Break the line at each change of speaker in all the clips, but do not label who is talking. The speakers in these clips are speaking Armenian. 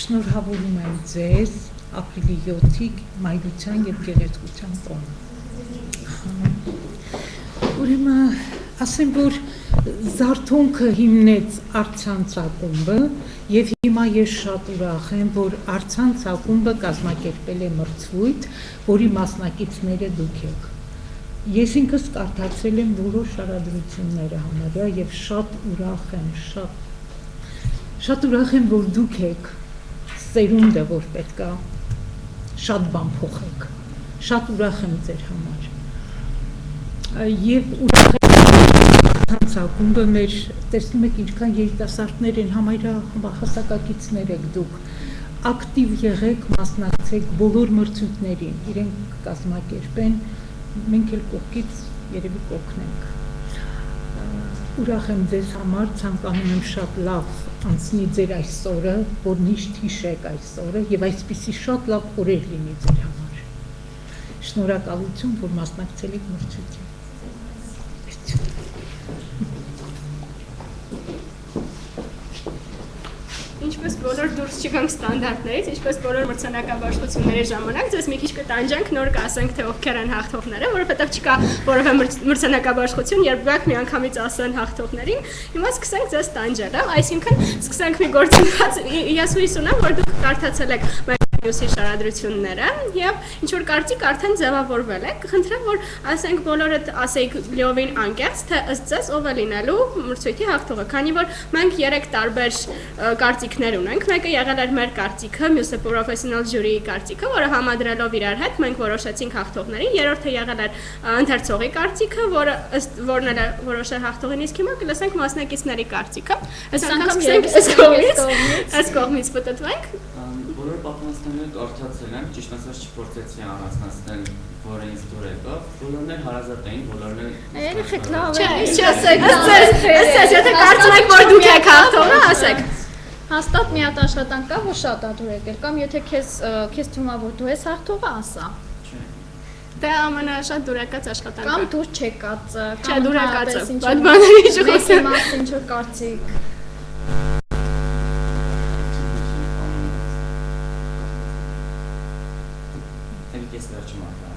Շնորհավորում եմ ձեզ ապրիլի 7-ի մայրության եւ գեղեցկության տոնը։ Ուրեմն ասեմ, որ Զարթոնքը հիմնեց Արցանց ակումբը եւ հիմա ես շատ ուրախ եմ, որ Արցանց ակումբը կազմակերպել է մրցույթ, որի մասնակիցները դուք եք։ Ես ինքս կարդացել եմ որոշ շարադրությունները համարյա եւ շատ ուրախ եմ, որ դուք եք սերունդը, որ պետք է շատ բան փոխեք։ Շատ ուրախ եմ ձեր համար։ Եվ ուրախ եմ ակումբը մեր, տեսնում եք ինչքան երիտասարդներ են, համարյա հասակակիցներ եք դուք, ակտիվ եղեք, մասնակցեք բոլոր մրցույթներին, իրենք կազմակերպեն, մենք էլ կողքից երևի կօգնենք։ Ուրախ եմ ձեզ համար, ցանկանում եմ շատ լավ անցնի ձեր այսօրը, որ միշտ հիշեք այսօրը եւ այսպիսի շատ լավ օրեր լինի ձեր համար։ Շնորհակալություն, որ մասնակցել եք մրցույթին։
Ինչպես բոլոր դուրս չգանք ստանդարտներից, ինչպես բոլոր մրցանակաբաշխությունների ժամանակ, ձեզ մի քիչ կտանջանք, նոր կասենք, թե ովքեր են հաղթողները, որովհետև չկա որևէ մրցանակաբաշխություն, երբ մի անգամից ասեն հաղթողներին, հիմա սկսենք ձեզ տանջել, այսինքն սկսենք մի գործընթաց, ես հույս ունեմ, որ դուք կարդացել եք մյուսի շարադրությունները եւ ինչ որ կարծիք արդեն ձևավորվել է, կխնդրեմ, որ ասենք բոլորդ ասեիք լիովին անկեղծ, թե ըստ ձեզ ով է լինելու մրցույթի հաղթողը, քանի որ մենք 3 տարբեր կարծիքներ ունենք, մեկը եղել էր մեր կարծիքը, մյուսը պրոֆեսիոնալ ժյուրիի կարծիքը, որը համադրելով իրար հետ մենք որոշեցինք հաղթողներին, երրորդը եղել էր ընթերցողի կարծիքը, որը ըստ որն էլ որոշել հաղթողին, իսկ հիմա կլսենք մասնակիցների կարծիքը։ Այս անգամ սկսենք այս կողմից պատտվենք։
Բոլոր պատմվածքները կարդացել եմ, ճիշտ ասած չփորձեցի առանձնացնել, որը ինձ դուր եկավ, բոլորն էլ հարազատ էին, բոլորն էլ
երեխեք լավ են, չասեք, ասես, եթե կարծում եք, որ դուք եք հաղթողը, ասեք։
Հաստատ մի հատ աշխատանք կա, որ շատ է դուր եկել, կամ եթե քեզ թվում է, որ դու ես հաղթողը, ասա։
Դա ամենաշատ դուր եկած աշխատանքը։
Կամ դուր չեկած,
կամ դուր եկածը, պատմաների
շուխոսը մասին ինչ-որ կարծիք։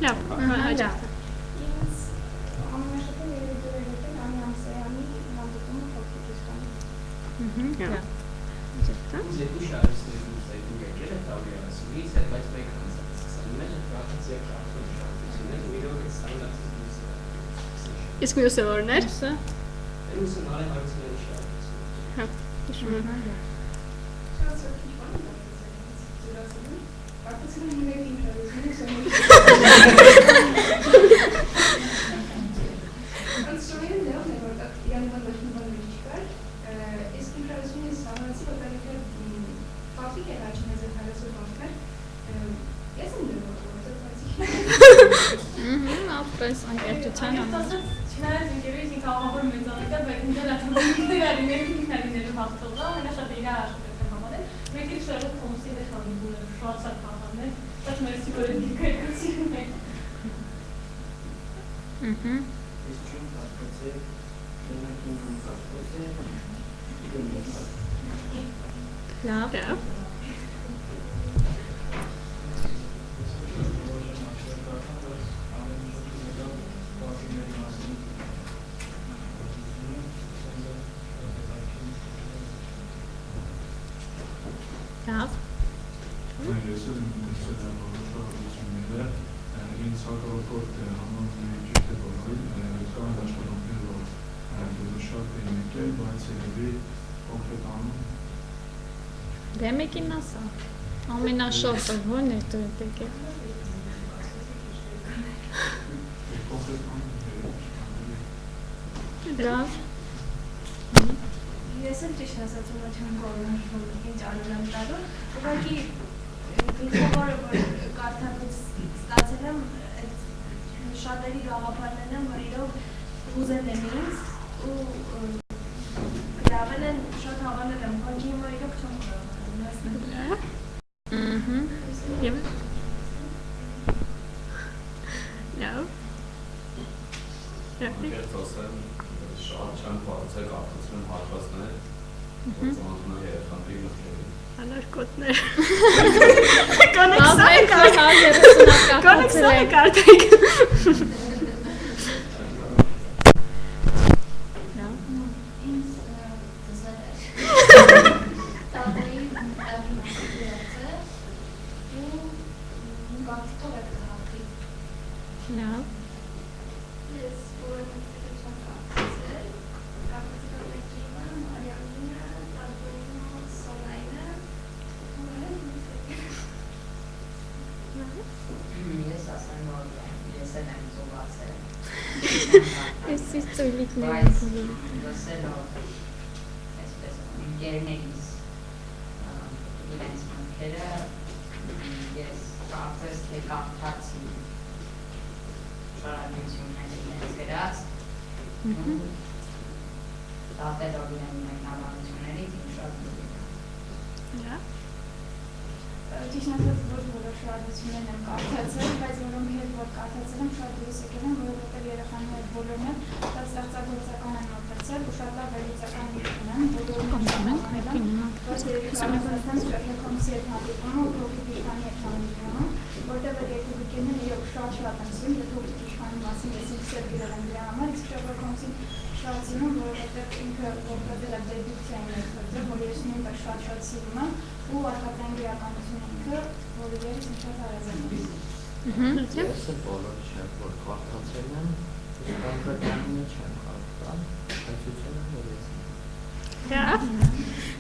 Լավ, հաջող։
Ինձ ամենաշատը երևի դուր եկել Անի Ամսայանի հանդիպումը Փոքրիստան։
Ինձ երկու շարժիչների ուսայդում եկել է Տավի Արասունից, հետ բայց մեկ անցած 21 հրախից և շարժում շարժիչներ ու իրոք է ստանդարտ
Իսկ մյուսը որն էր։
Մյուսը նարե հարցների շարժիչ։
Հա, հիշում եմ։
Ապրես անկեղծության համար։
Չնայած ինքերից ինքը աղավոր մեծանեկա, բայց ինքը լատվողիների հաղթողը, ամենաշատը իրա աշխատել համարել, մեկ էլ շարով կոմսի հետ հանդիպում եմ, շուացատ կաղաներ, շատ մերսի որ են դիքը եկացին ենք։
Ես չում կատկոցել, դենակին հում կատկոցել,
Լավ։ Լավ։
Ես եմ տեսել որոշությունները, ինձ հակառակորդ համարվում է թե բոլորին, կան աշխատանքներ, որ շատ են եկել, բայց երևի կոնկրետ անում։
Դե մեկին ասա, ամենաշատը ո՞րն էր դուր եկել։
Կոնկրետ անում։
Լավ։
Ես էլ ճիշտ ասած ուղղակի չեմ գոլում ինչ անել եմ տալու, ուղղակի ինքնավորը որ կարդալուց ստացել եմ շատերի գաղափարներն եմ, որ իրոք ուզել եմ ինձ ու գրավել են շատ հավանել եմ, ուղղակի հիմա իրոք չեմ կարող
Եվ Լավ։
Անկեղծ ասեմ, շատ չեմ բարձր կարծում հատվածներ, որ ծանոթում եմ երեխաների մտքերին։
Հալար Կոտներ։ Կոնեքսիոն կարտայք։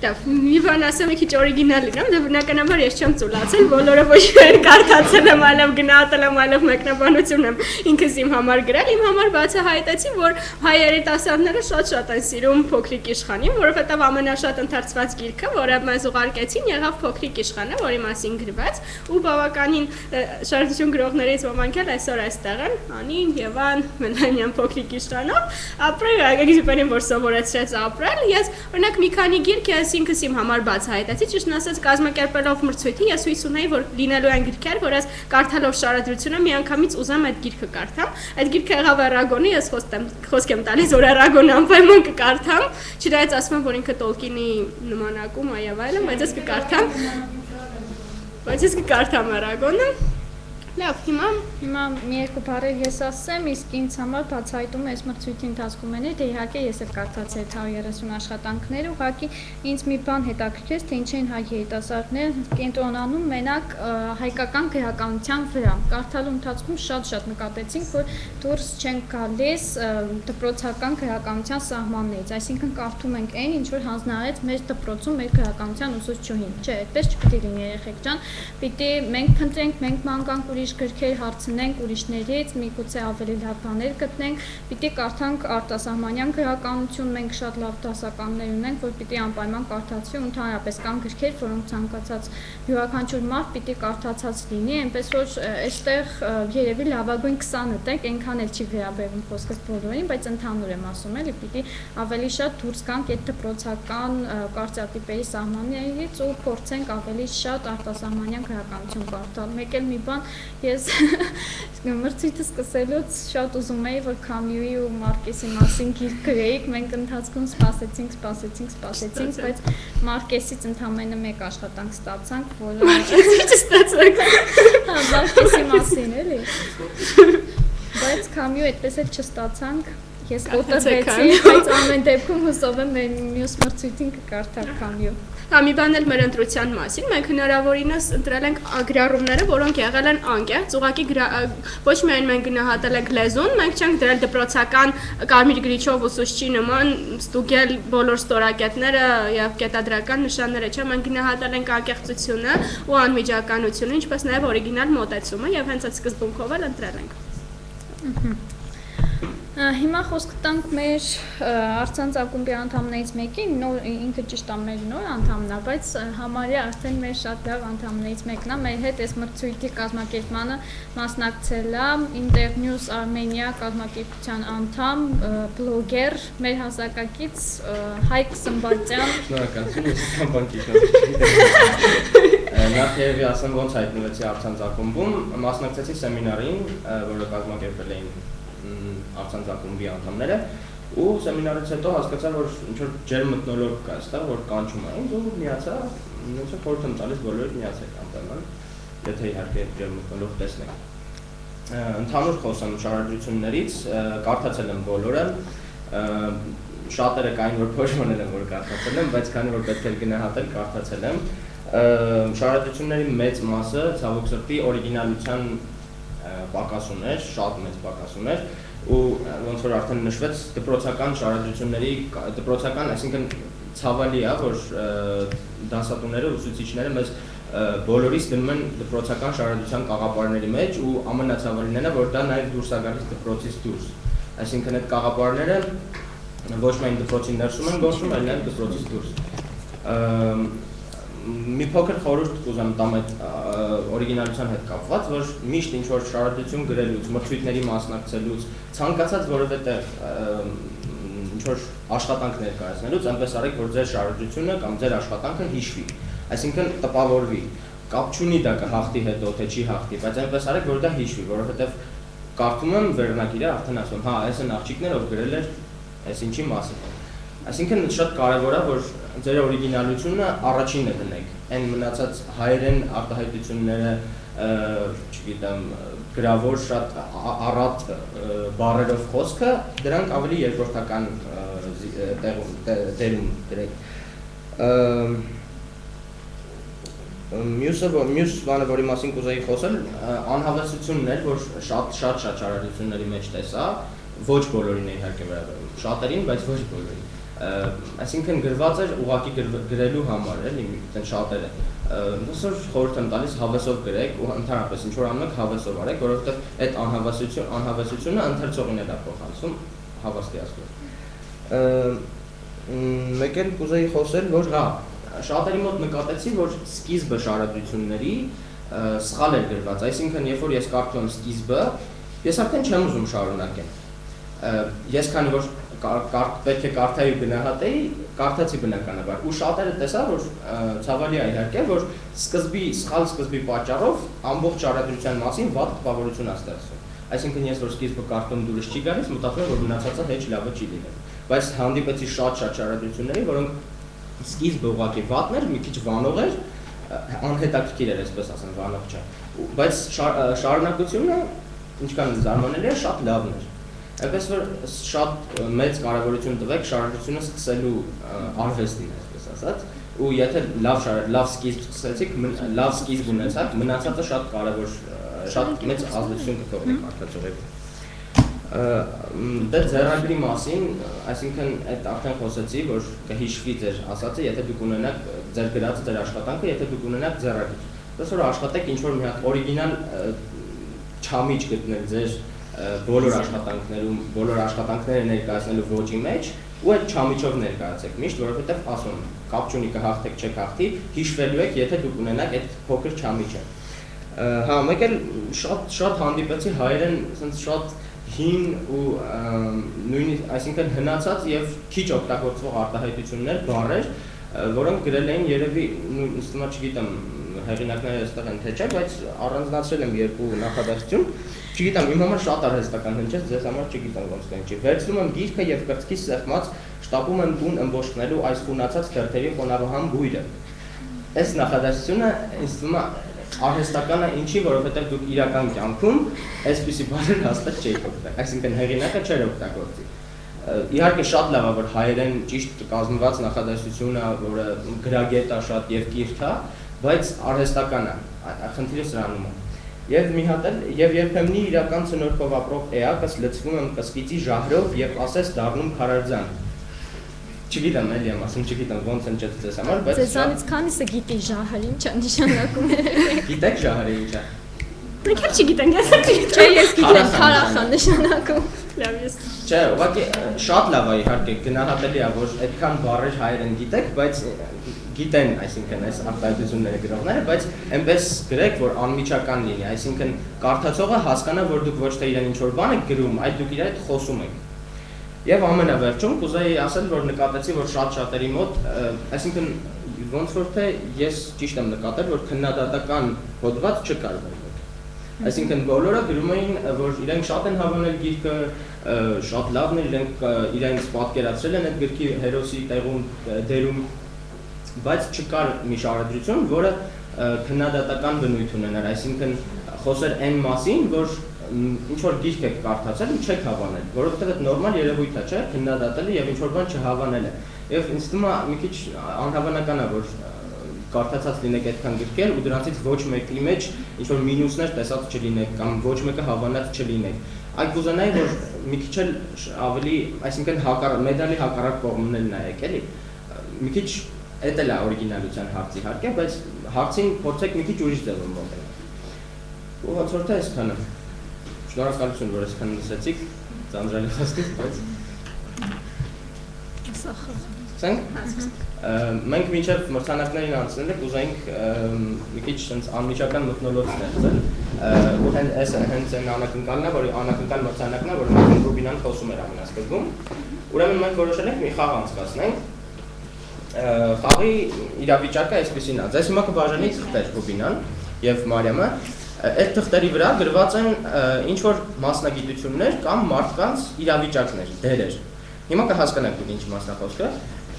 Մի բան ասեմ մի քիչ օրիգինալ լինեմ, դա բնականաբար ես չեմ ծուլացել, բոլորը ոչ միայն կարդացել եմ, այլև գնահատել եմ, այլև մեկնաբանություն եմ ինքս իմ համար գրել, իմ համար բացահայտեցի, որ հայ երիտասարդները շատ են սիրում Փոքրիկ իշխանին, որովհետև ամենաշատ ընթերցված գիրքը, որը մեզ ուղարկեցին, եղավ Փոքրիկ իշխանը, որի մասին գրված, ու բավականին շարժություն գրողներից ոմանք էլ այսօր այստեղ են, Անին, Եվան, Մելանյան Փոքրիկ իշխանով, ապրել, Գիզիպերին որ սովորեցրեց ապրել, ես օրինակ մի քանի գիրք ես ինքս իմ համար բացահայտեցի, ճիշտն ասած կազմակերպելով մրցույթի, ես հույս ունեի, որ լինելու են գրքեր, որ ես կարդալով շարադրությունը միանգամից ուզեմ այդ գիրքը կարդամ, այդ գիրքը եղավ Էրագոնի, ես խոսք եմ տալիս, որ Էրագոնը անպայման կկարդամ, չնայած ասում եմ, որ ինքը Տոլկինի նմանակում է եւ այլն, բայց ես կկարդամ Էրագոնը։ Լավ,
հիմա մի երկու բառեր ես ասեմ, իսկ ինձ համար բացահայտում այս մրցույթի ընթացքում էի, դե իհարկե ես էլ կարդացի 130 աշխատանքներ, ուղղակի ինձ մի բան հետաքրքրեց, թե ինչ են հայ երիտասարդները կենտրոնանում մենակ հայկական գրականության վրա։ Կարդալու ընթացքում շատ նկատեցինք, որ դուրս չեն գալիս դպրոցական գրականության սահմաններից, այսինքն կարդում ենք այն, ինչ որ հանձնարարեց մեր դպրոցում մեր գրականության ուսուցչուհին։ Չէ, այդպես չպիտի լինի երեխեք ջան, պիտի մենք փնտրենք, մենք մանկանք ուրիշ գրքեր հարցնենք ուրիշներից, միգուցե ավելի լավ բաներ գտնենք, պիտի կարդանք արտասահմանյան գրականություն, մենք շատ լավ դասականներ ունենք, որ պիտի անպայման կարդացվի, ու ընդհանրապես կան գրքեր, որոնք ցանկացած յուրաքանչյուր մարդ պիտի կարդացած լինի, այնպես որ այստեղ երևի լավագույն 20-ը տենք, այնքան էլ չի վերաբերվում խոսքս բոլորին, բայց ընդհանուր եմ ասում էլի, պիտի ավելի շատ դուրս գանք այդ դպրոցական կարծրատիպերի սահմաններից ու փորձենք ավելի շատ արտասահմանյան գրականություն կարդալ։ Մեկ էլ մի բան ես մրցույթը սկսելուց շատ ուզում էի, որ Կամյուի ու Մարկեսի մասին գիրք գրեիք, մենք ընթացքում սպասեցինք, բայց Մարկեսից ընդամենը մեկ աշխատանք ստացանք, որը Մարկեսի մասին էլի, բայց Կամյու այդպես էլ չստացանք, ես կոտրվեցի, բայց ամեն դեպքում հուսով եմ մեր մյուս մրցույթին կկարդալ Կամյու։
Մի բան էլ մեր ընտրության մասին, մենք հնարավորինս ընտրել ենք գրառումները, որոնք եղել են անկեղծ, ուղղակի ոչ միայն մենք գնահատել ենք լեզուն, մենք չենք դրել դպրոցական կարմիր գրիչով ուսուցչի նման ստուգել բոլոր ստորակետները եւ կետադրական նշանները, չէ, մենք գնահատել ենք անկեղծությունը ու անմիջականությունը, ինչպես նաեւ օրիգինալ մոտեցումը եւ հենց այդ սկզբունքով էլ ընտրել ենք։
Հիմա խոսք տանք մեր առցանց ակումբի անդամներից մեկին, ինքը ճիշտ է մեր նոր անդամն է, բայց համարյա արդեն մեր շատ լավ անդամներից մեկն է, մեր հետ այս մրցույթի կազմակերպմանը մասնակցել է Internews Armenia կազմակերպության անդամ, բլոգեր, մեր հասակակից Հայկ Սմբատյան։
Շնորհակալություն, ես բանկիշն Նախ երևի ասեմ ոնց հայտնվեցի առցանց ակումբում, մասնակցեցի սեմինարին, որը կազմակերպել էին առցանց ակումբի անդամները ու սեմինարից հետո հասկացա, որ ինչ-որ ջերմ մթնոլորտ կա այստեղ, որ կանչում էին ու միացա Ոնց է խորհուրդ եմ տալիս բոլորին միացեք անպայման, եթե իհարկե ջերմությունով տեսնենք։ Ընդհանուր խոսեմ շարադրություններից, կարդացել եմ բոլորը, շատերը կային որ փոշմանել եմ որ կարդացել եմ, բայց քանի որ պետք է գնահատել, կարդացել եմ։ Շարադրությունների մեծ մասը ցավոք սրտի օրիգինալության պակաս ուներ, շատ մեծ պակաս ուներ ու ոնց որ արդեն նշվեց դպրոցական շարադրությունների դպրոցական, այսինքն ցավալի է որ դասատուները, ուսուցիչները մեզ բոլորիս դնում են դպրոցական շարադրության կաղապարների մեջ ու ամենացավալին է որ դա նաև դուրս է գալիս դպրոցից դուրս։ Այսինքն այդ կաղապարները ոչ միայն դպրոցի ներսում են գործում, այլ նաև դպրոցից դուրս։ Մի փոքր խորհուրդ կուզեմ տամ այդ օրիգինալության հետ կապված, որ միշտ ինչ որ շարադրություն գրելուց, մրցույթների մասնակցելուց, ցանկացած որևէ տեղ ինչ որ աշխատանք ներկայացնելուց, այնպես արեք, որ ձեր շարադրությունը կամ ձեր աշխատանքը հիշվի, այսինքն տպավորվի, կապ չունի դա կհաղթի հետո, թե չի հաղթի, բայց այնպես արեք, որ դա հիշվի, որովհետև կարդում եմ վերնագիրը արդեն ասում, հա, այս են աղջիկներ, ով գրել էր այս ինչի մասին։ Այսինքն շատ կարևոր է, որ ձեր օրիգինալությունը առաջինը դնեք, այն մնացած հայերեն արտահայտությունները, չգիտեմ, գրավոր շատ առատ բառերով խոսքը, դրանք ավելի երկրորդական դերում դրեք։ Մյուս բանը, որի մասին կուզեի խոսել, անհավասությունն էր, որ շատ շարադրությունների մեջ տեսա, ոչ բոլորին է իհարկե վերաբերում, շատերին, բայց ոչ բոլորին։ Այսինքն գրված էր ուղղակի գրելու համար, էլի, այդեն շատերը։ Ոնց որ խորհուրդ եմ տալիս հավեսով գրեք ու ընդհանրապես ինչ որ անում եք հավեսով արեք, որովհետև այդ անհավասությունը ընթերցողին է դա փոխանցում հավաստի ասելով։ Մեկ էլ կուզեի խոսել, որ հա, շատերի մոտ նկատեցի, որ սկիզբը շարադրությունների սխալ էր գրված, այսինքն երբ որ ես կարդում եմ սկիզբը, ես արդեն չեմ ուզում շարունակել։ Ես քանի որ պետք է կարդայի ու գնահատեի, կարդացի բնականաբար ու շատերը տեսա, որ ցավալի է իհարկե, որ սխալ սկզբի պատճառով ամբողջ շարադրության մասին վատ տպավորություն է ստեղծվում։ Այսինքն ես որ սկիզբը կարդում դուրս չի գալիս, մտածում եմ, որ մնացածը հեչ լավը չի լինել։ Բայց հանդիպեցի շատ շարադրությունների, որոնք սկիզբը ուղղակի վատն էր, մի քիչ վանող էր, անհետաքրքիր էր, այսպես ասեմ, վանող չէ։ Բայց շարունակությունը, ինչքան զարմանալի է, շատ լավն էր։ Այնպես որ շատ մեծ կարևորություն տվեք շարադրությունը սկսելու արվեստին, այսպես ասած, ու եթե լավ սկիզբ սկսեցիք, լավ սկիզբ ունեցաք, մնացածը շատ կարևոր, շատ մեծ ազդեցություն կթողնի մարդկացողի վրա։ Դե ձեռագրի մասին, այսինքն այդ արդեն խոսեցի, որ կհիշվի ձեր ասածը, եթե դուք ունենաք ձեր գրածը, ձեր աշխատանքը, եթե դուք ունենաք ձեռագիր։ Դες որ աշխատեք ինչ-որ մի հատ օրիգինալ չամիջ գտնել ձեր բոլոր աշխատանքներում, բոլոր աշխատանքները ներկայացնելու ոճի մեջ ու այդ չամիջով ներկայացեք միշտ, որովհետև ասում եմ, կապ չունի կհաղթեք, չեք հաղթի, հիշվելու եք, եթե դուք ունենաք այդ փոքր չամիջը։ Հա, մեկ էլ շատ հանդիպեցի հայերեն, ասենց շատ հին ու նույնիսկ, այսինքն հնացած եւ քիչ օգտագործվող արտահայտություններ, բառեր, որոնք գրել էին երևի, ըստ իմը չգիտեմ, հեղինակները այստեղ են թե չէ, բայց առանձնացրել եմ երկու նախադասություն, չգիտեմ, իմ համար շատ արհեստական հնչեց, ձեզ համար չգիտեմ ոնց կհնչի։ Վերցնում եմ գիրքը եւ կրծքից սեղմած շտապում եմ տուն ըմբոշխնելու այս խունացած քրթերի խոնավահան բույրը։ Այս նախադասությունը ինձ թվում է արհեստական է ինչի, որովհետև դուք իրական կյանքում այսպիսի բառեր հաստատ չէիք օգտագործի, այսինքն հեղինակը չէր օգտագործի։ Իհարկե շատ լավ է, որ հայերեն ճիշտ կազմված նախադասություն է, որը գրագետ է շատ եւ կիրթ է, բայց արհեստական է, խնդիրը սրանում է։ Եվ մի հատ էլ եւ երբեմնի իրական ցնորքով ապրող էակս լցվում եմ կսկիծի ժահրով եւ ասես դառնում քարարձան։ Չգիտեմ, էլի եմ ասում, չգիտեմ ոնց ընչեց ձեզ համար, բայց
Ձեզանից քանիսը գիտի ժահրը ինչ է նշանակում։
Գիտեք ժահրը ինչ է։
Մենք էլ չգիտենք, ես չգիտեմ։
Չէ, ես գիտեմ, քարախան նշանակում։
Լավ, ես։
Չէ, ուղղակի շատ լավ է իհարկե գնահատելի է, որ այդքան բառեր հայերեն գիտեք, բայց գիտեն, այսինքն այս արտահայտությունները գրողները, բայց այնպես գրեք, որ անմիջական լինի, այսինքն կարդացողը հասկանա, որ դուք ոչ թե իրեն ինչ-որ բան եք գրում, այլ դուք իր հետ խոսում եք։ Եվ ամենավերջում կուզեի ասել, որ նկատեցի, որ շատ շատերի մոտ, այսինքն ոնց որ թե ես ճիշտ եմ նկատել, որ քննադատական հոդված չկար վերջում։ Այսինքն բոլորը գրում էին, որ իրենք շատ են հավանել գիրքը, շատ լավն է, իրենք իրենց պատկերացրել են այդ գրքի հերոսի տեղում, դերում, բայց չկար մի շարադրություն, որը քննադատական բնույթ ունենար, այսինքն խոսեր այն մասին, որ ինչ որ գիրք եք կարդացել ու չեք հավանել, որովհետև այդ նորմալ երևույթ է, չէ՞, քննադատելը եւ ինչ որ բան չհավանելը։ Եվ ինձ թվում է մի քիչ անհավանական է, որ կարդացած լինեք այդքան գրքեր ու դրանցից ոչ մեկի մեջ ինչ որ մինուսներ տեսած չլինեք կամ ոչ մեկը հավանած չլինեք։ Այդ կուզենայի, որ մի քիչ էլ ավելի, այսինքն մեդալի հակառակ կողմն էլ նայեք, էլի։ Մի քիչ էդ էլ է օրիգինալության հարցի իհարկե, բայց հարցին փորձեք մի քիչ ուրիշ ձևով մոտենալ։ Ու ոնց որ թե այսքանը։ Շնորհակալություն, որ այսքան լսեցիք, ծանրալի խոսքից, բայց մենք մինչև մրցանակներին անցնելը կուզեինք մի քիչ sense անմիջական մթնոլորտ ստեղծել, ու հենց այն անակնկալն է, որ անակնկալ մրցանակն է, որը մենք Ռուբինան խոսում էր ամենասկզբում։ Ուրեմն մենք որոշել ենք մի խաղ անցկացնենք։ Խաղի իրավիճակը այսպեսին է։ Ձեզ հիմա կբաժանի թղթեր Ռուբինան եւ Մարիամը։ Այդ թղթերի վրա գրված են ինչ որ մասնագիտություններ կամ մարդկանց իրավիճակներ, դերեր։ Հիմա կհասկանաք դուք ինչ մասնախոսքը։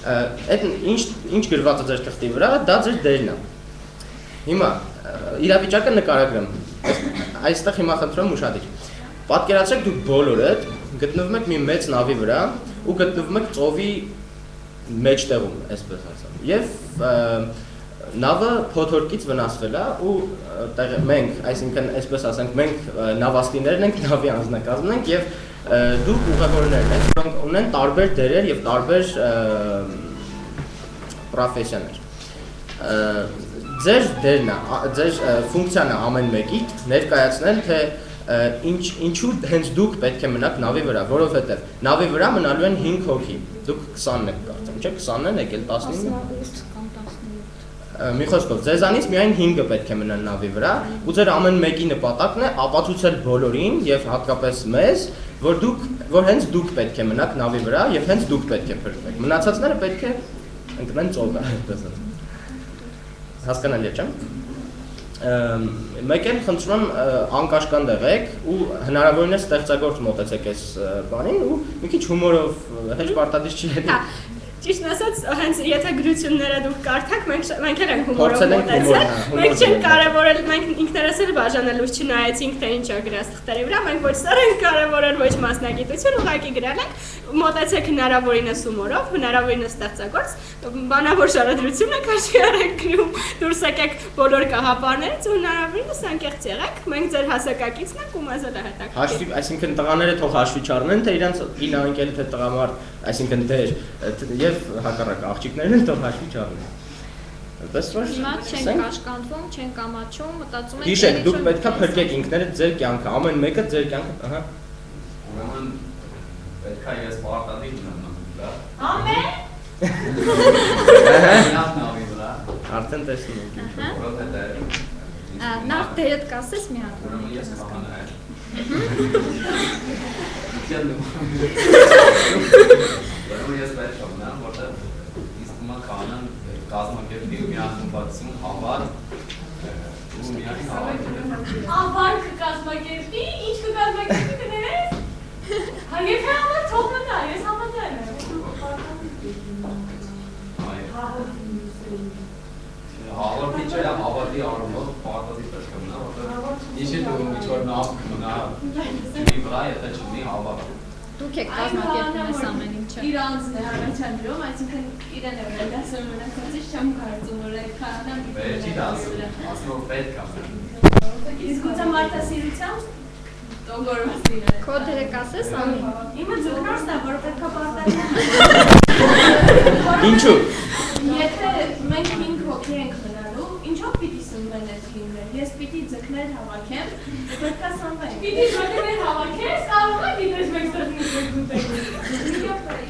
Այդ ինչ գրված է ձեր թղթի վրա, դա ձեր դերն է։ Հիմա իրավիճակը նկարագրեմ։ Այստեղ հիմա խնդրում եմ ուշադիր։ Պատկերացրեք դուք բոլորդ գտնվում եք մի մեծ նավի վրա ու գտնվում եք ծովի մեջտեղում, այսպես ասեմ։ Եվ նավը փոթորկից վնասվել է ու մենք, այսինքն այսպես ասենք, մենք նավաստիներն ենք, նավի անձնակազմն ենք եւ դուք ուղևորներն եք, որոնք ունեն տարբեր դերեր եւ տարբեր պրոֆեսիաներ։ Ձեր դերն է, ձեր ֆունկցիան է ամեն մեկի ներկայացնել, թե ինչու հենց դուք պետք է մնաք նավի վրա, որովհետեւ նավի վրա մնալու են 5 հոգի, դուք 20-ն եք կարծեմ, չէ՞, 20-ն են եկել 19 կամ 17։ Մի խոսքով, ձեզանից միայն 5-ը պետք է մնան նավի վրա, ու ձեր ամեն մեկի նպատակն է ապացուցել բոլորին եւ հատկապես մեզ, որ հենց դուք պետք է մնաք նավի վրա եւ հենց դուք պետք է փրկվեք։ Մնացածները պետք է ընկնեն ծովը, այդպես ասած։ Հասկանալի է, չէ՞։ Մեկ էլ խնդրում եմ անկաշկան եղեք ու հնարավորինս ստեղծագործ մոտեցեք այս բանին ու մի քիչ հումորով հեչ պարտադիր չի եղել։
Ճիշտ ասած, հենց եթե գրությունները դուք կարդաք, մենք էլ ենք հումորով մոտեցել։ Մենք չենք կարևորել, մենք ինքներս էլ բաժանելուց չնայեցինք, թե ինչ է գրած թղթերի վրա, մենք ոչ սար ենք կարևորել, ոչ մասնագիտություն, ուղղակի գրել ենք, մոտեցեք հնարավորինս հումորով, հնարավորինս ստեղծագործ, բանավոր շարադրություն եք հաշվի առեք գրում, դուրս եկեք բոլոր կահապարներից ու հնարավորինս անկեղծ եղեք, մենք ձեր հասակակիցն ենք ու մեզ էլ է հետաքրքիր։
Հաշվի, այսինքն տղաները թող հաշվի չառնեն, թե իրենց կինաընկերը թե տղամարդ, այսինքն դեր եւ հակառակը աղջիկներն են թող հաշվի չառնեն։ Այդպես որ
հիմա չեն կաշկանդվում, չեն կամաչում, մտածում են
հիշեք, դուք պետքա փրկեք ինքներդ ձեր կյանքը, ամեն մեկը ձեր կյանքը, ահա։
Ուրեմն պետքա ես պարտադիր մնամ, դա։
Ամեն։
Նա նավի վրա։
Արդեն տեսնում եք ինչ որ։
Որովհետեւ
նախ դերդ կասես մի հատ։
ուրեմն ես քահանա եմ։ Ուրեմն ես պետք է մնամ, որտեղ իսկ մա քահանան կազմակերպի մի ակումբացում հավաք ու միայն հավաք։
Ավար կկազմակերպի, ինչ կկազմակերպի կներես։ Հագեփի համար թող մնա, ես համաձայն եմ։
Հավաքի չէ, հավատի առումով պարտադիր պետք է մնա, որտեղ ինչ է դու ինչ որ նավ մնա մի վրա, եթե չունի հավաք։
Դուք եք կազմակերպում այս ամեն ինչը։
Իր անձն է առաջադրում, այսինքն իրեն է որ դասում մնակացից չեմ կարծում, որ այդ քահանան
Չի դասում, ասում որ պետք է մնա։
իսկ գուցե մարդասիրությամբ տողորված լինել։
Քո դերը կասես ամեն։
Իմը ձգնորսն է, որ պետք է պարտադիր։
Ինչու։
Եթե մենք 5 հոգի ենք մնալու, ինչով պիտի սնվեն այդ 5-ը։ Ես պիտի ձգներ հավաքեմ, պետք է սնվեն։ Պիտի ձգներ հավաքես, կարող է գիտես մենք ձգներ գուտենք։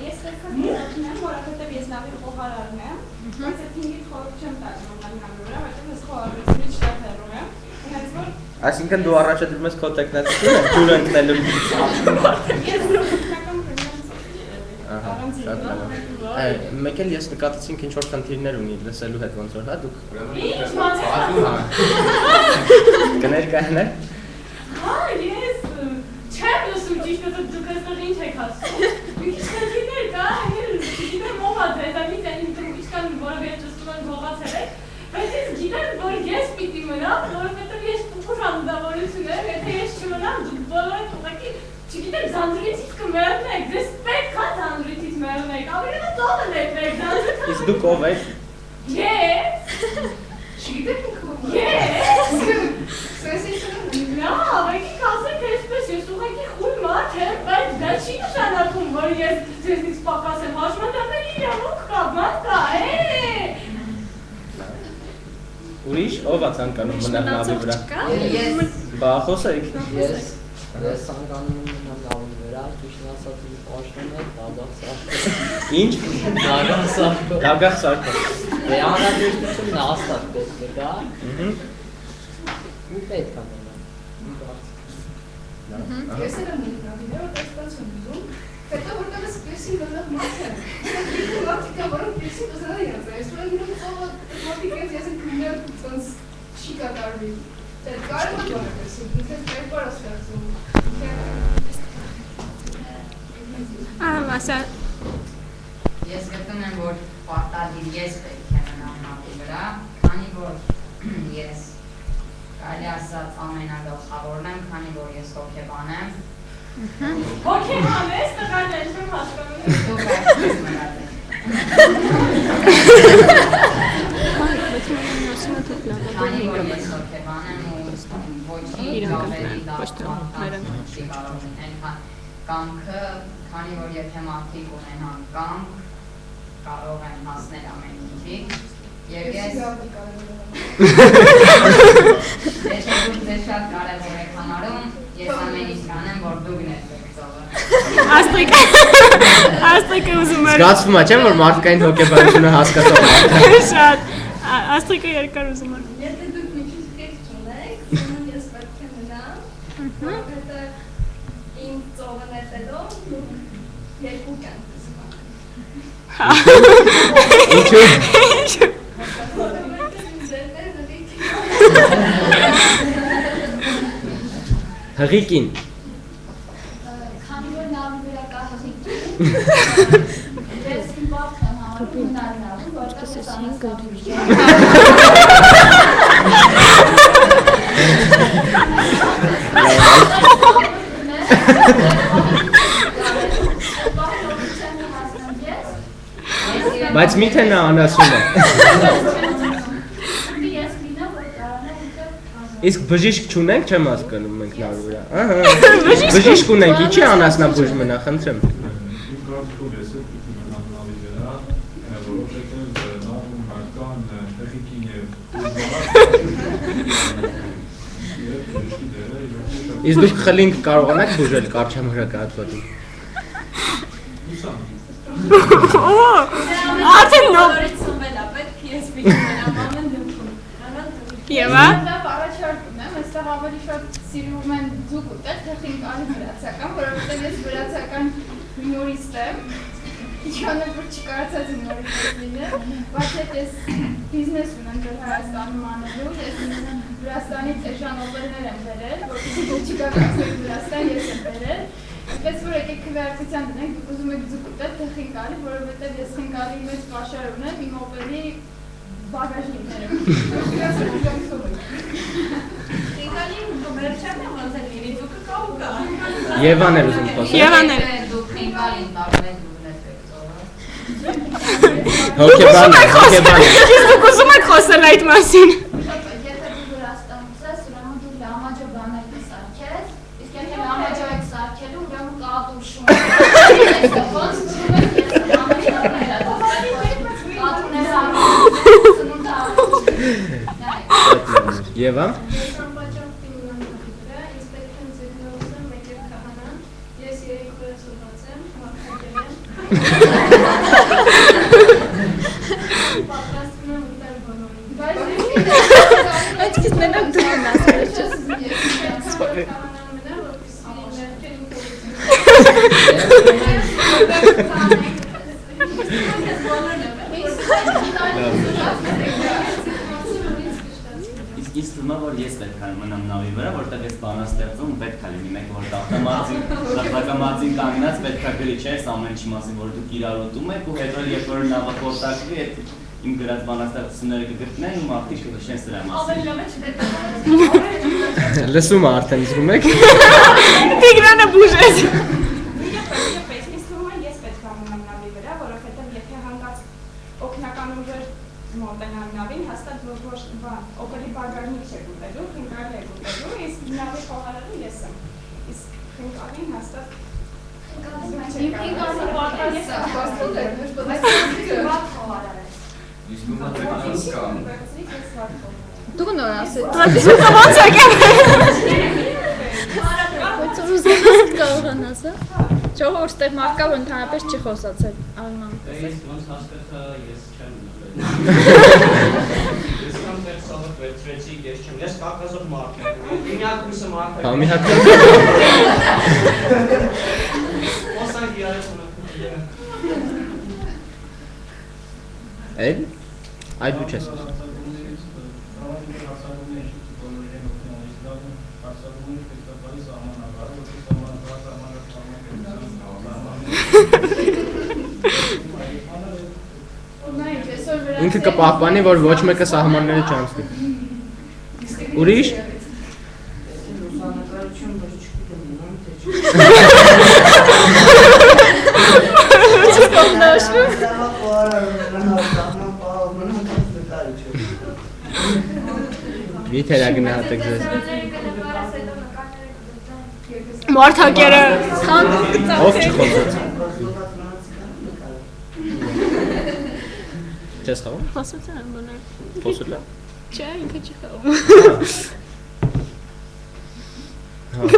Ես տեսնում որովհետև ես նավի փոխարարն եմ, բայց այդ 5-ի խորհուրդ չեմ տալիս համանալուրա, որովհետև ես խորհրդից շատ հեռու եմ։ Հենց որ
Այսինքն դու առաջադրում ես քո տեխնացությունը, ջուրը ընկնելու։
ես նույնական
Ահա, շատ լավ։ Մեկ էլ ես նկատեցինք ինչ որ խնդիրներ ունի լսելու հետ ոնց որ հա դուք։
Ինչ մացա։
Կներկայանալ։
Հա, ես չեմ լսում ճիշտ է դուք այստեղ ինչ եք ասում։ Մի քիչ խնդիրներ կա, գիտեմ ով է դա, դա մի տեղ ինչ աղջկան, որը վերջստում են գողացել եք, բայց ես գիտեմ, որ ես պիտի մնամ, որովհետև ես տուր անձնավորություն եմ, եթե ես չմնամ, դուք բոլորը ուղղակի չգիտեմ, Ձանձրիցից կմեռնեք, ձեզ պետք է Ձանձրիցից մեռնեք, ավելի լավ ծովը ներվեք, Ձանձրիցը։
Իսկ դուք ով եք։
Ես։ Չգիտեք ինքը։ Ես։ Լավ, եկեք ասեք այսպես, ես ուղղակի խույն մարդ եմ, բայց դա չի նշանակում, որ ես ձեզնից պակաս եմ, հաշմանդամների իրավունք կա, բան կա,
Ուրիշ, ով է ցանկանում մնալ նավի վրա։ Բա խոսեք։
Ես ցանկանում եմ մնալ նավի վրա, ճիշտն ասած պաշտում եմ Դագաղ Սարգսյանը։
Ինչ։ Դագաղ Սարգսյանը։
Դե անհրաժեշտությունն հաստատ պետք է գա։ Ու պետք է մնալ։
Ես էլ եմ նավի վրա, այդպես եմ ուզում, հետո որտեղ ես պիրսինգ ունեմ մարդ եմ։ Ես մարդիկա, որոնք պիրսինգ ուզենալ են ածել, ես որոնք իրոք ծովը մարդիկ ես ես են կմիներ ծոնց չի կատարվի։ Դե կարև եմ որ ես, ինքես կայպար ես կարծում։
Ասա
Ես գտնում եմ, որ պարտադիր ես պետք է մնամ նավի վրա, քանի որ ես կարելի ասած ամենագլխավորն եմ, քանի որ ես հոգեբան եմ։
Հոգեբան ես, տղան ես չեմ հասկանում։
Դուք այդպես մնալ եք։ Քանի որ ես հոգեբան եմ ու ոչի գավերի դարձմարտան չի կարող լինել կամքը, քանի որ եթե մարդիկ ունենան կամք, կարող են հասնել ամեն ինչի, և ես եթե դուք ձեզ շատ կարևոր եք համարում, ես ամեն ինչ կանեմ, որ դուք ներվեք ծովը։
Աստղիկը ուզում էր։
Զգացվում է, չէ՞, որ մարդկային հոգեբանությունը հասկացող է։
Շատ։ Աստղիկը երկար ուզում էր։
Եթե դուք մի քիչ կետ չունեք, ես պետք է մնամ, որովհետև իմ ծովը նետելով դուք երկու կյանք
Ինչու՞։ Հղիկին։
Քանի որ նավի վրա կա հղիկին, ես իմ բախտ եմ համարում մնալ նավում, որտեղ ես անհասկանում
Բայց միթե նա անասուն է։ Իսկ բժիշկ չունենք, չեմ հասկանում մենք նավի վրա։ Ահա։ Բժիշկ ունենք, ինչի անասնաբույժ մնա, խնդրեմ։
Իմ կարծիքով ես էլ պիտի մնամ նավի վրա, որովհետև նավում կան տեխնիկին և բժիշկի դերը
Իսկ դուք խլինք կարողանաք բուժել կարճամրակը հատվածում։
Արդեն նո։
Ես պիտի մնամ ամեն դեպքում։
Եվա։
Առաջարկում եմ, այստեղ ավելի շատ սիրում են ձուկ ուտել, թե խինկալի վրացական, որովհետև ես վրացական հումորիստ եմ, իչանը որ չկարծած հումորիստ լինեմ, բայց հետ ես բիզնես ունեմ դեր Հայաստանում անելու, ես Վրաստանից էժանովերներ եմ բերել, որպեսզի դուք չկարծացեք Վրաստան, ես եմ բերել, այդպես որ եկեք քվեարկության դնենք, դուք ուզում եք ձուկ ուտել, թե խինկալի, որովհետև ես խինկալի մեծ պաշար ունեմ, իմ օպերի բագաժնիկները։ Խինկալին մերչան եմ ոնցել լինի, դուքը կա ու կա։
Եվան էր ուզում խոսել։
Եվան էր։
Դուք խինկալին տարվեք դուք ներվեք ծովը։
Հոգեբան է։
Իսկ դուք ուզում եք խոսել այդ մասին։
Եթե դու Վրաստանում ես, ուրեմն դու լամաջո բաներ կսարքես, իսկ եթե լամաջո եք սարքելու, ուրեմն կատու շուն։ Ոնց ձում եք ես լամաջոները
Եվա։
Ես անպաճառ պինգան վրա, ինձ պետք են ձգնողսը մեկ և կահանան, ես երեկ օրս ուղած եմ, մաքրել եմ, պատրաստվում եմ ուտել բոլորին, բայց
Այսքից մենակ դու եմ ասել,
ես կահանան մնա, որպեսի ներքել ու
Իսկ թվում է, որ ես պետք է մնամ նավի վրա, որտեղ ես բանաստեղծում պետք է լինի մեկ որ տախտակամածին կանգնած պետք է գրի չէ, այս ամեն ինչի մասին, որ դուք իրար ուտում եք ու հետո երբ որ նավը կորտակվի, իմ գրած բանաստեղծությունները կգտնեն ու մարդիկ կհիշեն սրա մասին։
Ավելի լավ է չդետալ։
Լսում է արդեն զգում եք։
Տիգրանը բուժեց։
Ես պետք է ամենամ նավի վրա, որովհետև եթե հանկարծ օգնական ուժեր մոտենան նավին, հաստատ ոչ օպերի բարգարնիկ չեք ուտելու, խնկալի եք ուտելու, իսկ նավի խոհարարը ես եմ։ Իսկ խնկալին հաստատ
Դու նոր ասես։
Ո՞նց եք։
Բայց ուզում կարողանաս, հա։ Ժողովուրդ ստեղ մարդկա որ ընդհանրապես չի խոսացել Արման։
Ես ոնց հասկացա, ես չեմ ուզում։ Ես կանտեղ սովոր վերցրեցի, ես չեմ, ես կակազով մարդ եմ, ինյակուսը մարդ եմ։
Համի հակը։
Ոսանք իրարեց ունակ։
Էլ, այդ դու չես։ Ինքը կպահպանի, որ ոչ մեկը սահմանները չանցնի։ Ուրիշ։ Մի թերագնահատեք ձեզ։
Մարդակերը
Ով չխոսեց։ Չես խաղում։
Խոսում եմ բաներ։
Խոսում եմ։
Չէ, ինքը չի խաղում։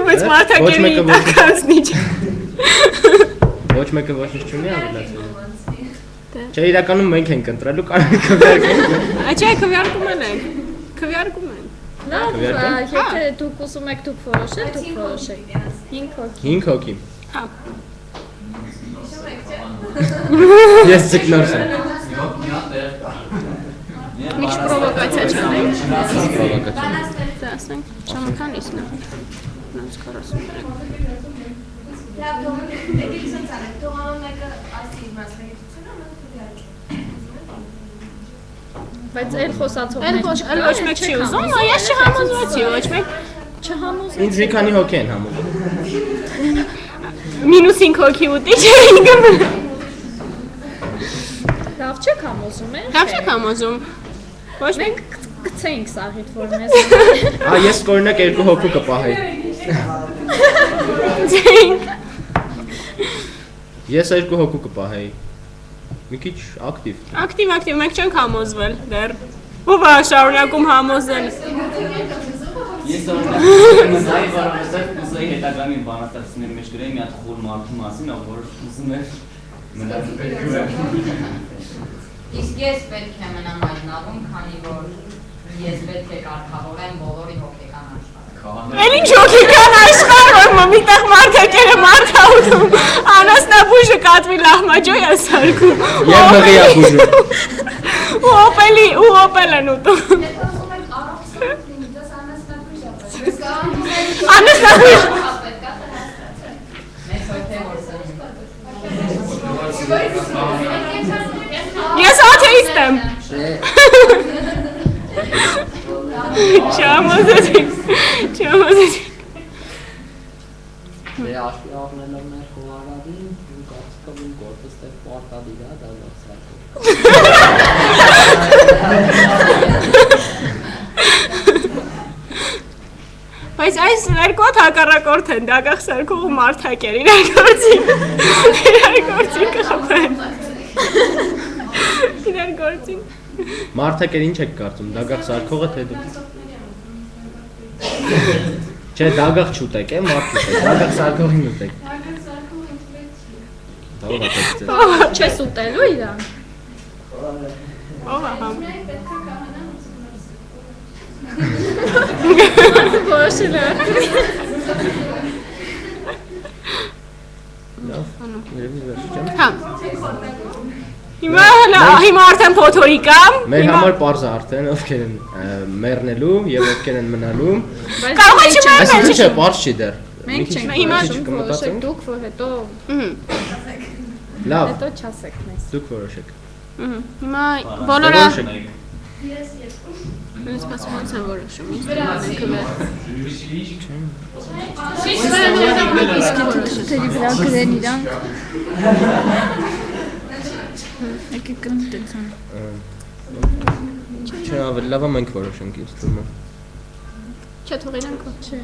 Բայց մարդակերի տականցնի չէ։
Ոչ մեկը ոչինչ չունի ավելացել։ Չէ, իրականում մենք ենք ընտրելու, կարող ենք քվեարկենք։
Չէ, քվեարկում ենք։ Քվեարկում ենք։
Լավ, եթե դուք ուզում եք դուք որոշեք, դուք որոշեք։ 5 հոգի։
5 հոգի։
Հա։
Ես ցիկնորս եմ։
Միջ պրովոկացիա չանենք։
Պրովոկացիա։
Դա ասենք, ժամը քանիսն է։ 43։
Լավ, եկեք սենց անենք, թողանոն մեկը ասի իր մասնագիտությունը, մենք
Բայց էլ խոսացողներ
էլ ոչ մեկ չի ուզում, ես չհամոզվեցի, ոչ մեկ
չհամոզվեցի։
Ինձ մի քանի հոգի են համոզում։
Մինուս 5 հոգի ուտի չէ ինքը։
Լավ չեք համոզում, է։
Լավ չեք համոզում։ Ոչ
մենք գցեինք սաղիթ, որ մեզ։
Ես օրինակ 2 հոգու կպահեի։ Ես 2 հոգու կպահեի։ Մի քիչ ակտիվ։
Ակտիվ, մենք չենք համոզվել դեռ։ Ով է շարունակում համոզել։
Ես օրինակ ուզեի հետագայում բանաստեղծությունների մեջ գրեի մի հատ խոր մարդու մասին, որ ուզում էր մնալ։
Իսկ ես պետք է մնամ այդ նավում, քանի որ ես պետք է կարգավորեմ բոլորի հոգեկան աշխարհը։
Էլ ինչ հոգեկան աշխարհ, միտեղ մարդակերը մարդ է ուտում, անասնաբույժը կատվի լահմաջոյ է սարքում։
Եվ հղի է բուժում։
Ու օպել են ուտում։ Անասնաբույժ։ Ես աթեիստ եմ։ Չամոզեցիք։
Դե աշվի առնելով մեր խոհարարին, ու կարծիքով գործը ստեղ պարտադիր է դալով սարկով։
Բայց այս երկու հակառակորդ են, Դագաղ Սարգսյանը մարդակեր, իրար գործին կխփեն։ Իրար գործին։
Մարդակեր ինչ եք կարծում, Դագաղ Սարգսյանը թե դուք։ Չէ, Դագաղ չուտեք, մարդ ուտեք, Դագաղ Սարգսյանին ուտեք։
Չես ուտելու իրան։
Ով է համ։
Որոշել է։
Լավ, երևի վերջում։
Համ։ Հիմա արդեն փոթորիկ եմ։
Մեր համար պարզ է արդեն ովքեր են մեռնելու եւ ովքեր են մնալու։
Կարող է չմեռնել։
Այսինքն չէ, պարզ չի դեռ։
Մենք չենք որոշում, որոշեք դուք, որ հետո
Լավ։
հետո չասեք մեզ։
Դուք որոշեք։
Հիմա բոլորը
Ես երկու։
Ես սպասում ոնց եմ որոշում։
Թերի վրա գրեն իրանք։ Եկեք կնտեցան։
Չէ, ավելի լավ է մենք որոշենք ինձ թվում է։
Չէ, թող իրանք
Չէ։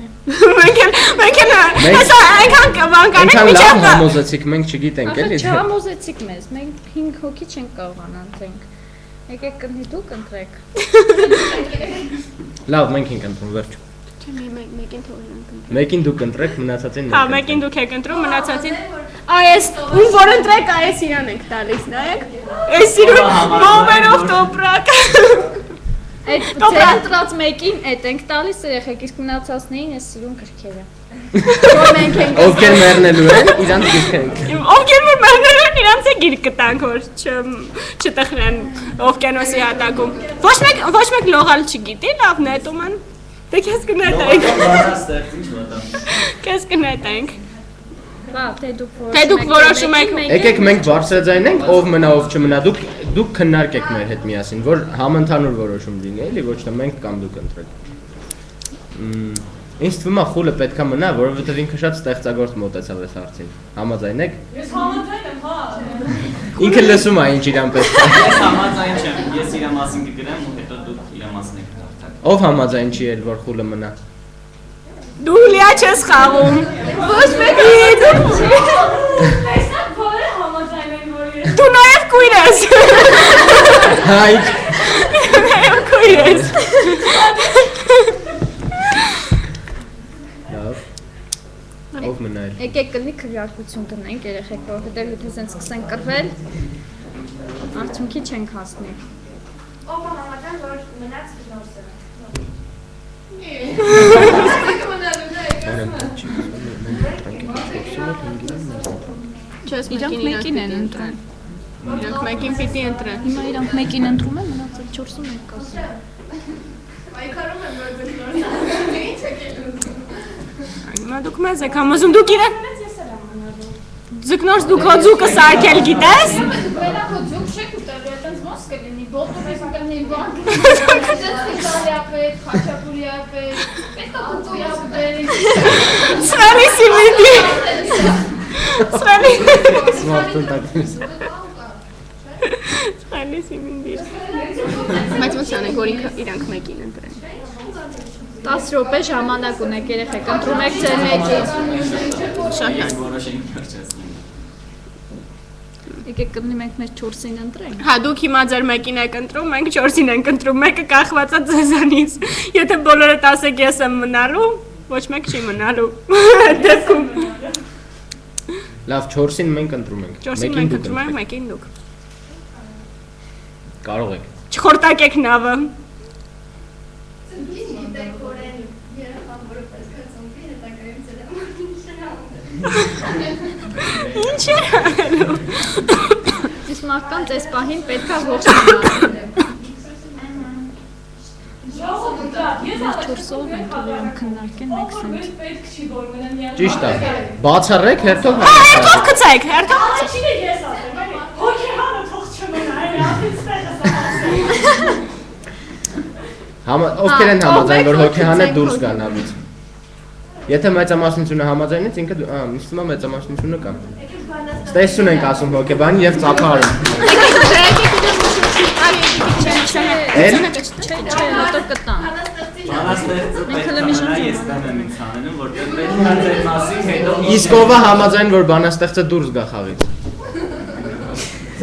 Մենք հեսա այնքան բան կանենք
միջև համոզեցիք, մենք չգիտենք էլի։
Չհամոզեցիք մեզ, մենք 5 հոգի չենք կարողանա ընտրենք։ Եկեք կնի դուք ընտրեք։
Լավ, մենք ենք ընտրում, վերջ։
Չէ, մեկին թող իրանք ընտրեն։
Մեկին դուք ընտրեք, մնացածին մենք։
Հա, մեկին դուք եք ընտրում, մնացածին։ Այս ում որ ընտրեք, այս իրան եք տալիս, նայեք։ Այս իրուն մոմերով տոպրակ։
Այդ ծենտրած մեկին այդ ենք տալիս երեխեք, իսկ մնացածներին այս սիրուն գրքերը։
Ովքեր մեռնելու են, իրանց գիրք ենք։
Ովքեր մեռնելու են, իրանց է գիրք կտանք, որ չտխնեն օվկիանոսի հատակում։ Ոչ մեկ լողալ չգիտի, լավ նետում են։ Դե քեզ կնետենք։ Քեզ կնետենք։
Լավ, թե
դուք որոշում եք։
Եկեք մենք բարձրաձայնենք, ով մնա, ով չմնա, դուք քննարկեք մեր հետ միասին, որ համընդհանուր որոշում լինի, էլի, ոչ թե մենք կամ դուք ընտրեք։ Ինձ թվում է խուլը պետքա մնա, որովհետև ինքը շատ ստեղծագործ մոտեցավ այս հարցին։ Համաձայն եք։
Ես համաձայն եմ, հա։
Ինքը լսում է ինչ իրան պետք է։
Ես համաձայն չեմ, ես իր մասին կգրեմ ու հետո դուք իր մասին եք դարձակ։
Ով համաձայն չի էլ որ խուլը մնա։
Դու լիա չես խաղում։ Ոչ մեկ դու։
Տեսա բոլորը համաձայն են, որ ես։
Դու նաև կույր ես։
Հայ։
Նաև կույր ես։
Ով մնա էլ։
Եկեք կնի քվեարկություն տնենք երեխեք, որովհետև եթե զեն սկսենք կռվել, արդյունքի չենք հասնի։
Ով համաձայն, որ մնաց նորսը։
Չես մեկին են ընտրեն։ Իրանք մեկին պիտի ընտրեն։
Հիմա իրանք մեկին ընտրում են, մնացել 4-ում ենք կասում։
Այքարում եմ, որ դուք նորսը։ Ինչ եք ելում։
Հիմա դուք մեզ եք համոզում, դուք իրեն Ձկնորս դու քո ձուկը սարքել գիտես։
Բելա քո ձուկ չեք ուտելու, այտենց ոնց կլինի, բոլորը կլինի բան։ Իդալիապետ, խաչապուրիապետ, պետք է կուտույապետ։
Սրանի սիմինդի։ Սրանի սիմինդի։ Բայց ոնց անենք, որ իրանք մեկին ընտրեն։
10 րոպե ժամանակ ունեք երեխեք, ընտրում եք ձեր մեկին։
Շատ լավ։
Եկեք կմնի մենք մեր 4-ին ընտրենք։
Հա, դուք հիմա ձեր մեկին եք ընտրում, մենք 4-ին ենք ընտրում, մեկը կախված է ձեզանից։ Եթե բոլորը 10 եք ես եմ մնալու, ոչ մեկ չի մնալու։ Դեպքում։
Լավ, 4-ին մենք ընտրում ենք։
4-ին մենք ընտրում ենք, մեկին դուք։
Կարող եք։
Չխորտակեք նավը։ Ինչ է անելու։
Իսկ մարդկանց այս պահին պետք է ողջ մնալ։ Ես 4-ով ենք ուղղում քննարկեն մեկ սենթ։
Պետք չի որ մնան միայն։
Ճիշտ է։ Բացառեք հերթով։
Հերթով գցեք, հերթով։
Առաջինը ես ասեմ, այլ հոգեհանը թող չմնա, այլ ապից տեղը սա։
Ովքեր են համաձայն, որ հոգեհանը դուրս գա նավից։ Եթե մեծամասնությունը համաձայնեց, ինքը ինձ թվում է մեծամասնությունը կա։ Ստեսություն ենք ասում հոգեբանի եւ ծափարում։
Հետո կտան։
Ես տան եմ ինձ անենում, որտեղ պետք է ձեր մասին հետո
Իսկ ով է համաձայն, որ բանաստեղծը դուրս գա խաղից։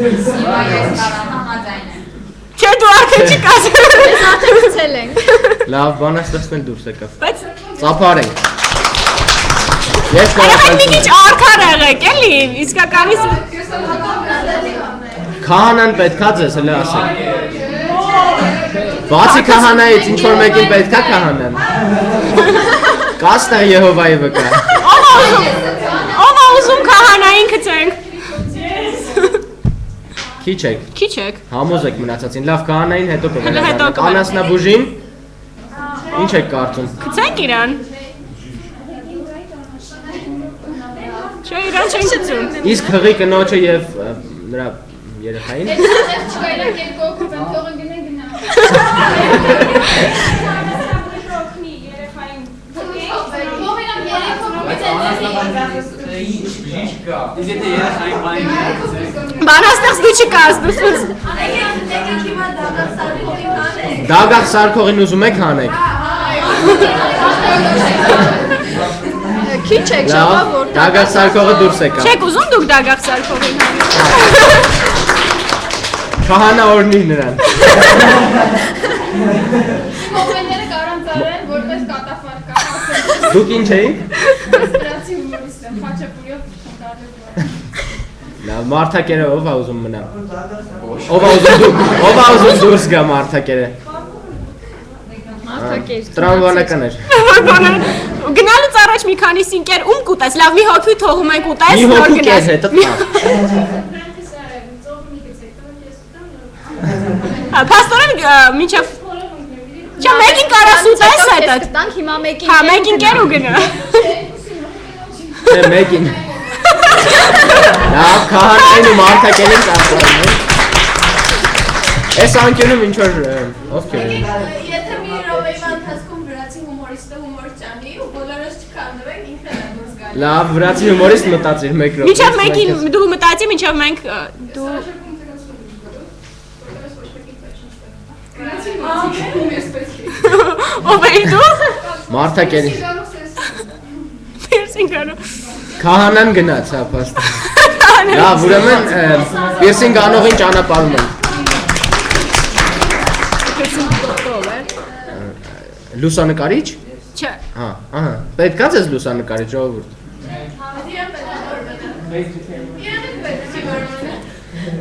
Ես համաձայն եմ։
Չէ, դու արդեն չկաս։
Ես արդեն գցել ենք։
Լավ, բանաստեղծն էլ դուրս եկավ։
Բայց
Ծափարենք։ Ես
Այո, մի քիչ արքար եղեք, էլի, իսկականից
Քահանան պետքա ձեզ հələ ասեք։ Բացի քահանայից ինչ որ մեկին պետքա քահանան։ Կաստեղ Եհովայի վկա։
Ով ուզում քահանային գցենք։
Քիչ եք։
Քիչ եք։
Համոզեք մնացածին։ Լավ, քահանային հետո
Հետո
կվերադառնանք։
կվերադառնանք։
Անասնաբուժին ինչ եք կարծում։
Գցենք իրան։ Չէ, իրան չենք գցում։
Իսկ հղի կնոջը եւ նրա երեխային։
Ես չկա իրենք երկու օգուտ են թողը գնեն գնա։
Բանաստեղծ դու չկաս, դու
Դագաղ Սարքողին ուզում եք հանեք։
Քիչ եք շաբա որ
Դագաղ Սարքողը դուրս եկա։
Չեք ուզում դուք Դագաղ Սարքողին հանեք։
Քահանա օրնի նրան։
Մոմենտները կարան ծարեն, որպես կատաֆարկա։
Դուք ինչ էիք։
Վրացի հումորիստ եմ, խաչապուրյով
Լավ, Մարթակերը ով է ուզում մնա։ Ով է ուզում դուրս գա Մարթակերը։
Մարդակեր։
Տրամվանական էր։
Գնալուց առաջ մի քանիսի ընկեր ում կուտես, լավ մի հոգի թողում ենք ուտես,
Մի
նոր
հոգու
գնաս։
կեզ հետը տա։
Պաստորեն մինչև Չէ, մեկին կարաս ուտես հետը։
Տանք հիմա մեկին։
Հա, մեկին կեր ու գնա։
Չէ, մեկին։ Լավ, քահանային ու Մարթակերին ծառայում են։ Այս անկյունում ինչ որ ովքեր են։
Եթե մի րոպեի ընթացքում վրացի հումորիստը հումոր ճանի ու բոլորս չքանդվենք, ինքն է դուրս գալիս։
Լավ, վրացի հումորիստ մտածիր 1 րոպե։
Մինչև մեկին դու մտածի, մինչև մենք դու Ով էի դու։
Մարթակերին։
Պիրսինգ անու։
Քահանան գնաց, հա, փաստ։ Լավ, ուրեմն պիրսինգ անողին ճանապարհում են։ Լուսանկարիչ։
Չէ։
Հա, ահա, պետք է ձեզ լուսանկարիչ ժողովուրդ։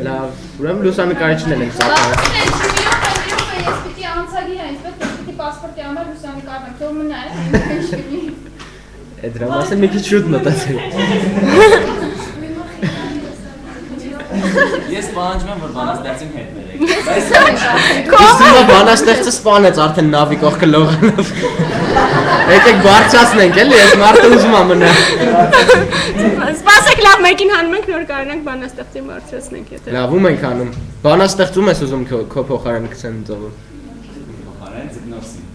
Լավ, ուրեմն լուսանկարիչներն են ծափարը։
Ես պիտի անցագիր այնպես, ես պիտի պասպորտի համար լուսանկարեմ, թող մնա,
Այդ դրա մասը մի քիչ շուտ մտածել։
Ես պահանջում եմ, որ բանաստեղծին հետ բերեք։
Իստիմա բանաստեղծը սպանեց արդեն նավի կողքը լողանով։ Եկեք բարձրացնենք, էլի, ես մարդը ուզում եմ մնա։
Սպասեք, լավ, մեկին հանում ենք, նոր կարողանանք բանաստեղծին բարձրացնենք, եթե։
Լավ, ում ենք հանում։ Բանաստեղծում ես ուզում քո փոխարեն գցեն ծովը։
Փոխարեն ձգնորսին։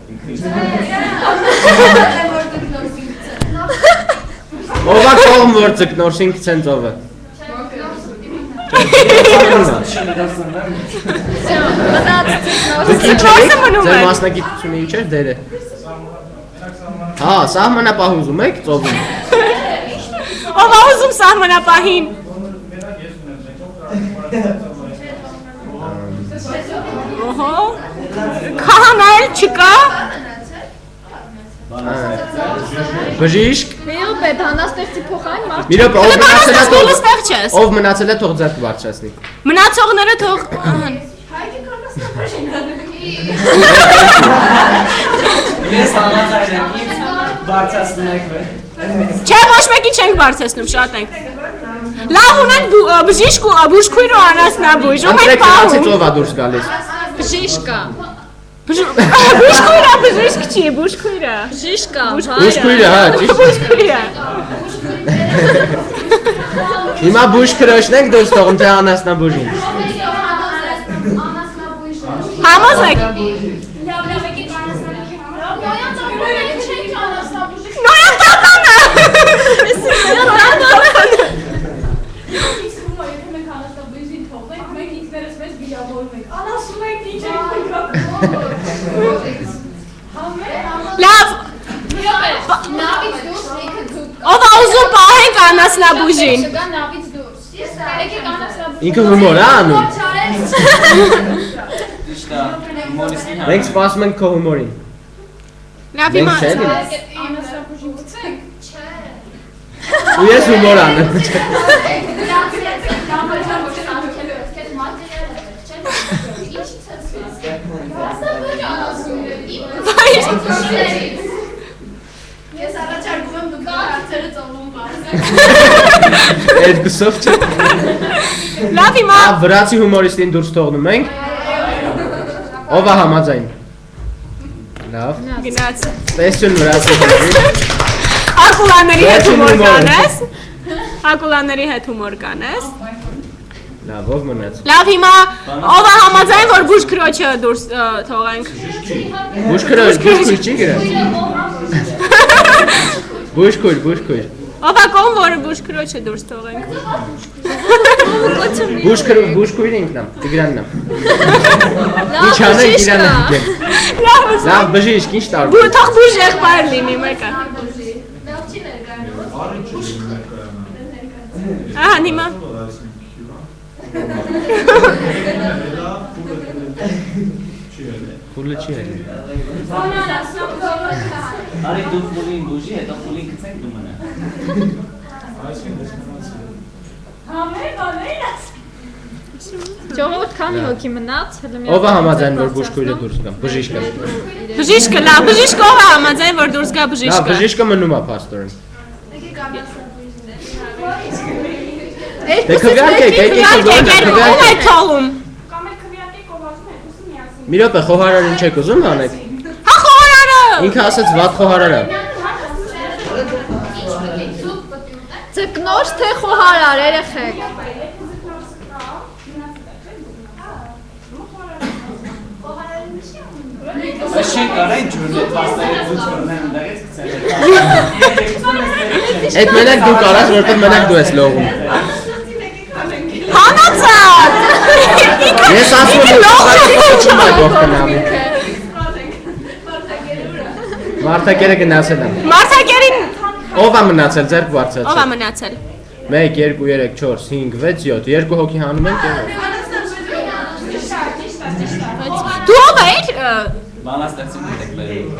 Ով է կողմ որ ձգնորսին գցեն ծովը։ Ձեր մասնագիտությունը ինչ էր դերը։ Հա, սահմանապահ ուզում եք ծովում։
Ով է ուզում սահմանապահին։ Օհո։ Քահանա էլ չկա։
Բժիշկ։
Մի րոպե, բանաստեղծի փոխարեն մարդ։
Մի րոպե, ով
Ստեղ
մնացել է
չես։
թող ձեռք բարձրացնի։
Մնացողները թող
Ես համաձայն եմ, ինձ բարձրացնում եք վեր։
Չէ, ոչ մեկի չենք բարձրացնում, շատ ենք։ Լավ ունենք բժիշկ ու բուժքույր ու անասնաբույժ, ում ենք պահում։
Ծով է դուրս գալիս։
Բժիշկա։
Բուժքույրը, բժիշկ չի, բուժքույրը։
Բժիշկա։
Բուժքույրը, հա, ճիշտ։
Բուժքույրը։
Հիմա բուժ քրոշնենք դուրս թողում թե անասնաբուժին։
Համոզեք։ Նոյան տատանը։ Լավ։
Նավից դուրս եկը ձուկ։
Ով է ուզում պահենք անասնաբույժին։
Շգա նավից դուրս։ Եկեք անասնաբույժին։
Ինքը հումոր է անում։
Ճիշտ է, հումորիստին
Մենք սպասում ենք քո հումորին։
Լավ հիմա։
Անասնաբույժին գցենք։ Չէ։
Ու ես հումոր անեմ։
Ես առաջարկում եմ դուք հարցերը ծովում բարձր։
Երկուսով չէ։
Լավ հիմա։
Վրացի հումորիստին դուրս թողնում ենք։ Ով է համաձայն։ Լավ։
Գնաց։
Տեսություն վրացի հումորի։
Ակուլաների հետ հումոր կանես։ Ակուլաների հետ հումոր կանես։
Լավ, ով մնաց։
Լավ, հիմա ով է համաձայն, որ բուժքրոջը դուրս թողենք։
Բուժքրոջ չի գրած։ Բուժքույր։
Ով է կողմ, որը բուժքրոջը դուրս թողենք։
Բուժքույրը ինքն է, Տիգրանն է։ Ինչ անենք իրան ենք։ Լավ, բժիշկ, ինչ տարբեր։
Թող բուժ եղբայր լինի մեկը։ Ահա, հիմա։
Խուլը չի ելի։
Արի դու խուլին բուժի, հետո խուլին գցենք դու մնա։
Ժողովուրդ քանի հոգի մնաց,
Ով է համաձայն, որ բուժքույրը դուրս գա, բժիշկը։
Բժիշկը, լավ, բժիշկը ով է համաձայն, որ դուրս գա բժիշկը։
Լավ, բժիշկը մնում է փաստորեն։ Դե քվյարկեք,
ով է թողում։
Մի րոպե, խոհարար ինչ եք ուզում անեք։
Հա խոհարարը։
Ինքը ասաց վատ խոհարար է։
Ձկնոր թե խոհարար երեխեք։
Այս չեն կարայն ջուրնետ վաստայել դուց կրնեն ընդագեց կցել։
Այդ մենակ դու կարաս, որտեղ մենակ դու ես լողում։
Հանացած։
Ես ասում եմ, չում է գողտնամի։ Մարդակերը գնացել եմ։
Մարդակերին։
Ով է մնացել, ձերք վարձացել։
Ով է մնացել։
1, 2, 3, 4, 5, 6, 7, երկու հոգի հանում ենք և։
Դու ով էր։
Բանաստեղծում եք լերում։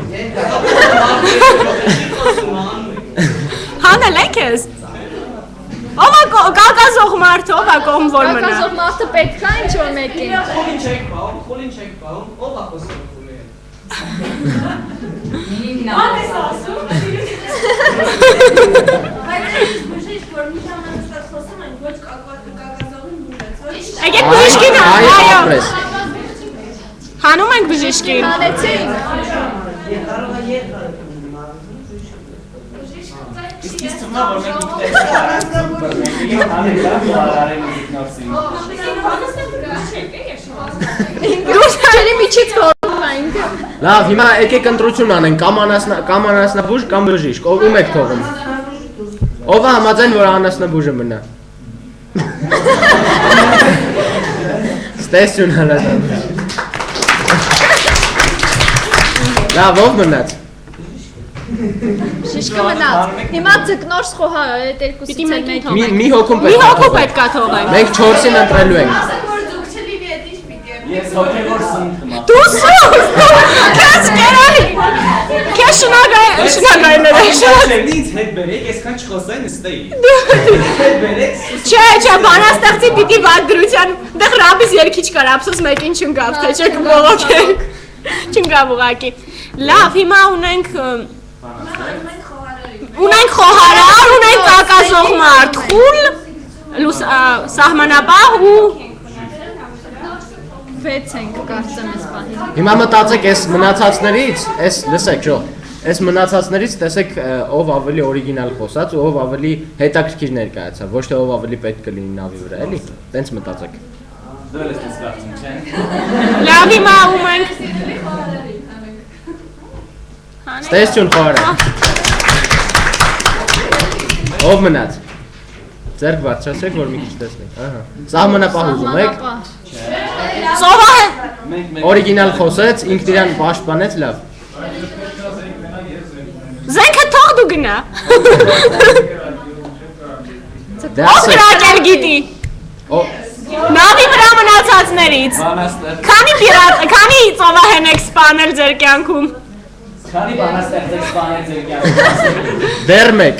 Հանել եք ես։ Ով է կակազող մարդը, ով է կողմ որ մնա։
Կակազող մարդը պետք է ինչ-որ մեկին։
Խոլին չեք բաղում, ով է խոսում խուլի հետ։
Ան ես ասում։ Բայց բժիշկ որ մի ժամանակ ստաց խոսում են ոչ կակազողին մուրեց։
Եկեք բժիշկին, այո։
ապրես։
Հանում ենք բժիշկին։
Հանեցինք։
Իսկ ես թվում է, որ մենք
Դուրսերի միջից խորում ենք։
Լավ, հիմա եկեք ընտրություն անենք, կամ անասնաբուժ, կամ բժիշկ, ում եք թողում։ Ով է համաձայն, որ անասնաբուժը մնա։ Ստեսյուն հալատանուժ։ Լավ, ով մնաց։
Բժիշկը մնաց։ Հիմա ձկնոր խոհարար այդ երկուսից էլ մեկին։
Մի հոգում
պետք է թողենք։
Մենք 4-ին ընտրելու ենք։
Ես հոգևոր սնունդ կմա։
Դու սուս, քեզ կերայ։ Քեզ շնագայները։
Ինձ հետ բերեք, այսքան չխոսային նստեի։ Հետ բերեք։
Չէ, բանաստեղծի պիտի վատ գրության, դեղ ռաբիս երգիչ կար, ափսոս մեկին չընկավ, թե չեք բողոքենք։ Չընկավ ուղղակի։ Լավ, հիմա ունենք խոհարար, ունենք կակազող մարդ, խուլ, սահմանապահ ու
6 ենք կարծեմ այս պահին։
Հիմա մտածեք այս մնացածներից, այս լսեք, ժո, այս մնացածներից տեսեք ով ավելի օրիգինալ խոսած ու ով ավելի հետաքրքիր ներկայացավ, ոչ թե ով ավելի պետք կլինի նավի վրա, էլի, տենց մտածեք։
Դու ես տես կարծում, չէ։
լավ հիմա ում ենք։
Ստեսյուն խոհարար։ Ով մնաց։ Ձերք բարձրացրեք, որ մի քիչ տեսնենք, ահա։ Սահմանապահ ուզում եք։
Ծովահ։
Օրիգինալ խոսեց, ինքն իրան պաշտպանեց, լավ։
Զենքը թող դու գնա։ Ով գրակել գիտի։ Նավի վրա մնացածներից։ Քանի ծովահեն եք սպանել ձեր կյանքում։
Քանի բանաստեղծ եք սպանել ձեր կյանքում։
Դեռ մեկ։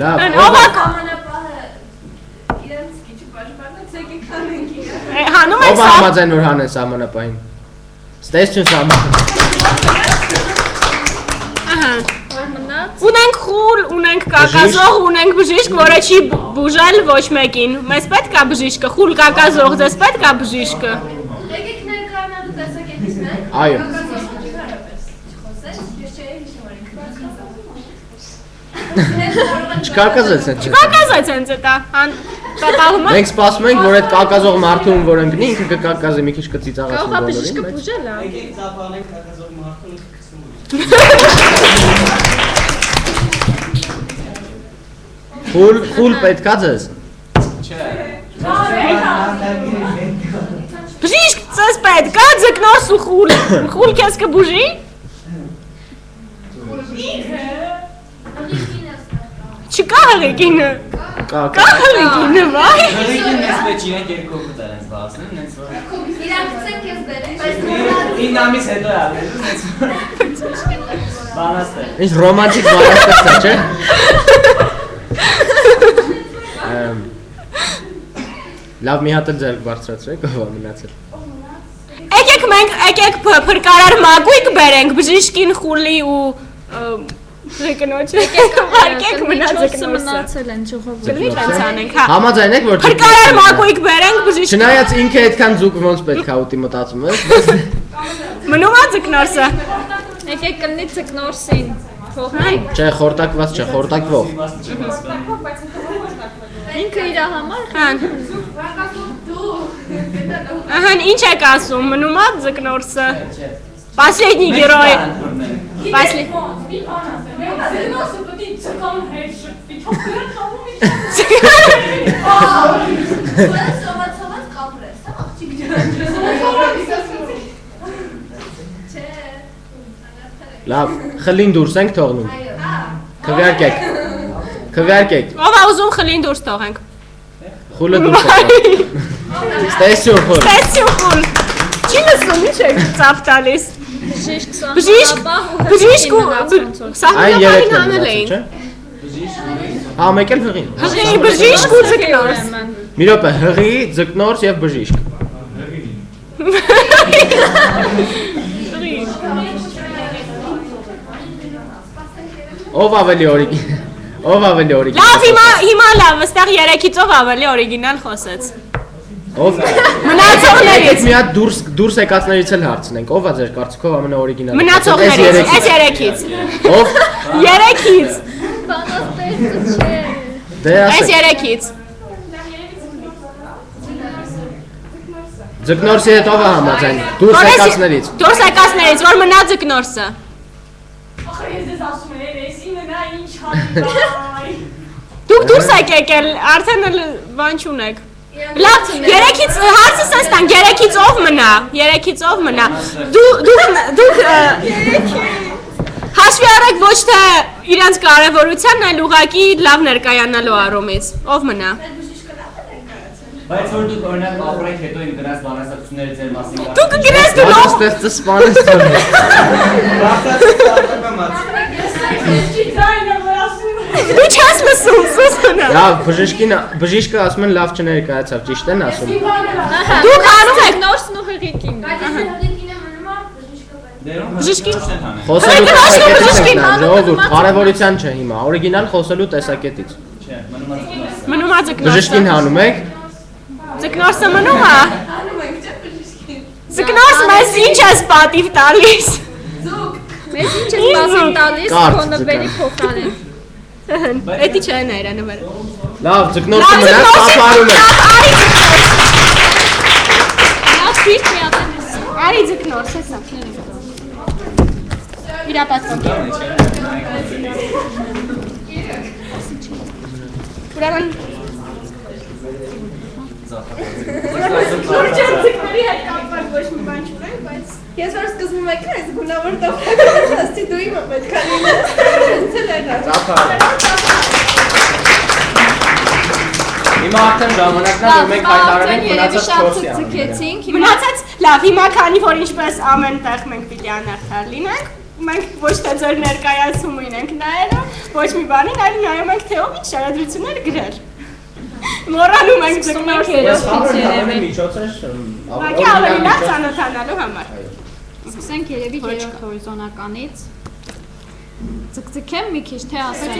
Լավ։
Ով է հանում
եք համաձայն որ հանեն սահմանապահին։ Ստեսյուն սահման։
Ահա։ Ունենք խուլ, ունենք կակազող, ունենք բժիշկ, որը չի բուժել ոչ մեկին։ Մեզ պետք է բժիշկը, խուլ կակազող, ձեզ պետք է բժիշկը։
Եկեք ներկայանալու տեսակետից մենք։
Այո։ Չկարկազեց են։
Չկարկազեց են ձետա։
Մենք սպասում ենք, որ այդ կակազող մարդուն, որ ընկնի, ինքը կկակազի մի քիչ կծիծաղացնի
Կարող է
բոլորին։
բժիշկը բուժել է։
Եկեք ծափանենք կակազող մարդուն
Խուլ պետքա ձեզ։
Չէ։
Բժիշկ ցես պետք է ձկնորս ու խուլ քեզ կբուժի։ Չկա հղեկինը։ Կա հղեկինը, վայ։
Հղեկինը ես իրենք երկու օգուտ են զբաղացնում, նենց որ։
Իրանցեք ես բերեք, բայց
9 ամիս հետո է ավելում, նենց որ։ Բանաստը։
Ինչ ռոմանտիկ բանաստեղծ է, չէ՞։ Լավ մի հատ էլ ձեր բարձրացրեք, ով է մնացել։
Եկեք փրկարար մագույկ բերենք բժիշկին խուլի ու Եկնոջ վարկեք մնացել
են ժողովուրդ։
Չլինի տենց անենք, հա։
Համաձայն եք որ
Փրկարար մագույկ բերենք բժիշկ։
Չնայած ինքը այդքան ձուկ ոնց պետք է ուտի մտածում ես։
Մնում է ձկնորսը։
Եկեք կլինի ձկնորսին։ Թողնենք։
Չէ, խորտակված չէ, խորտակվող։
Ինքը իր համար։
Ահա ինչ եք ասում, մնում է ձկնորսը։ Последний герой.
Լավ, խլին դուրս ենք թողնում։ Քվեարկեք։
Ով է ուզում խլին դուրս թողենք։
Խուլը դուրս է։ Ստեսյուն խուլ։
Չի լսում, ինչ եք ծափ տալիս։ Բժիշկ ու սահմանապահին հանել էին։
Հա, մեկ էլ հղին։
Հղի, բժիշկ ու ձկնորս։
Մի րոպե, հղի, ձկնորս եւ բժիշկ։ Ով ավելի օրիգինալ։
Լավ, հիմա լավ, այստեղ երեքից ով ավելի օրիգինալ խոսեց։
Ով։
Մնացողներից։
Մի հատ դուրս եկածներից էլ հարցնենք, ով է ձեր կարծիքով ամենաօրիգինալը։
Մնացողներից, այս երեքից։
Ով։
Երեքից։
Բանաստեղծը չէ։
Դե ասեք։
Այս երեքից։
Ձկնորսի հետ ով է համաձայն։ Դուրս եկածներից,
որ մնա ձկնորսը։
Ախր ես դες ասում եմ, ես իննա ինչ հանի։
Դուք դուրս եք եկել, արդեն էլ բան չունեք։ Լավ, երեքից հարցս աստան, երեքից ով մնա։ Դուք հաշվի առեք ոչ թե իրենց կարևորությանն, այլ ուղղակի լավ ներկայանալու առումից։ Ով մնա։
Բայց որ դուք օրինակ ապրեք հետո իմ գրած բանաստեղծությունները ձեր մասին
Դու կգրես դու լավ։
Բանաստեղծը սպանեցել։
Դու չես լսում, սուսունը։
Լավ, բժիշկը ասում են լավ չներկայացավ, ճիշտ են ասում։
Դուք անում եք
նորսն ու հղիկին։
Բժիշկին
Խոսելու տեսակետից են, ժողովուրդ, կարևորության չէ հիմա, օրիգինալ խոսելու տեսակետից։
Չէ,
մնում է ձկնորսը։
Բժիշկին հանում եք։
Ձկնորսը մնում է։ Ձկնորս մեզ ինչ ես պատիվ տալիս։
Մեզ ինչ ես պատիվ տալիս, քոնոբերի փոխարեն։
Էդի չէ նայրա նվերը։
Լավ, ձկնորսը մնա, տապարում եք։
Լավ, պիրտ մի ատեն ես։
Արի ձկնորս, հեսա։ Իրապատվանք։ Ուրեմն
Ուրջան ձկների հետ կապված ոչ մի բան չունենք, բայց ես որ սկզբում եկա, ես գունավոր տոփակ ասացի դու իմը պետք է լինես։
Հիմա արդեն ժամանակն է, որ մենք հայտարարենք մնացած 4-ի
ցկեցինք։
Մնացած լավ, հիմա քանի որ ինչպես ամեն տեղ մենք պիտի անարդար լինենք, մենք ոչ թե ձեր ներկայացումին ենք նայելու, ոչ մի բանին, այլ նայում ենք թե ով ինչ շարադրություններ գրել։ Մոռանում ենք ձկնորսը։ Ուղղակի ավելի լավ ծանոթանալու համար։
Սկսենք երևի երրորդ հորիզոնականից։ Ձգձգեմ մի քիչ թե ասեմ։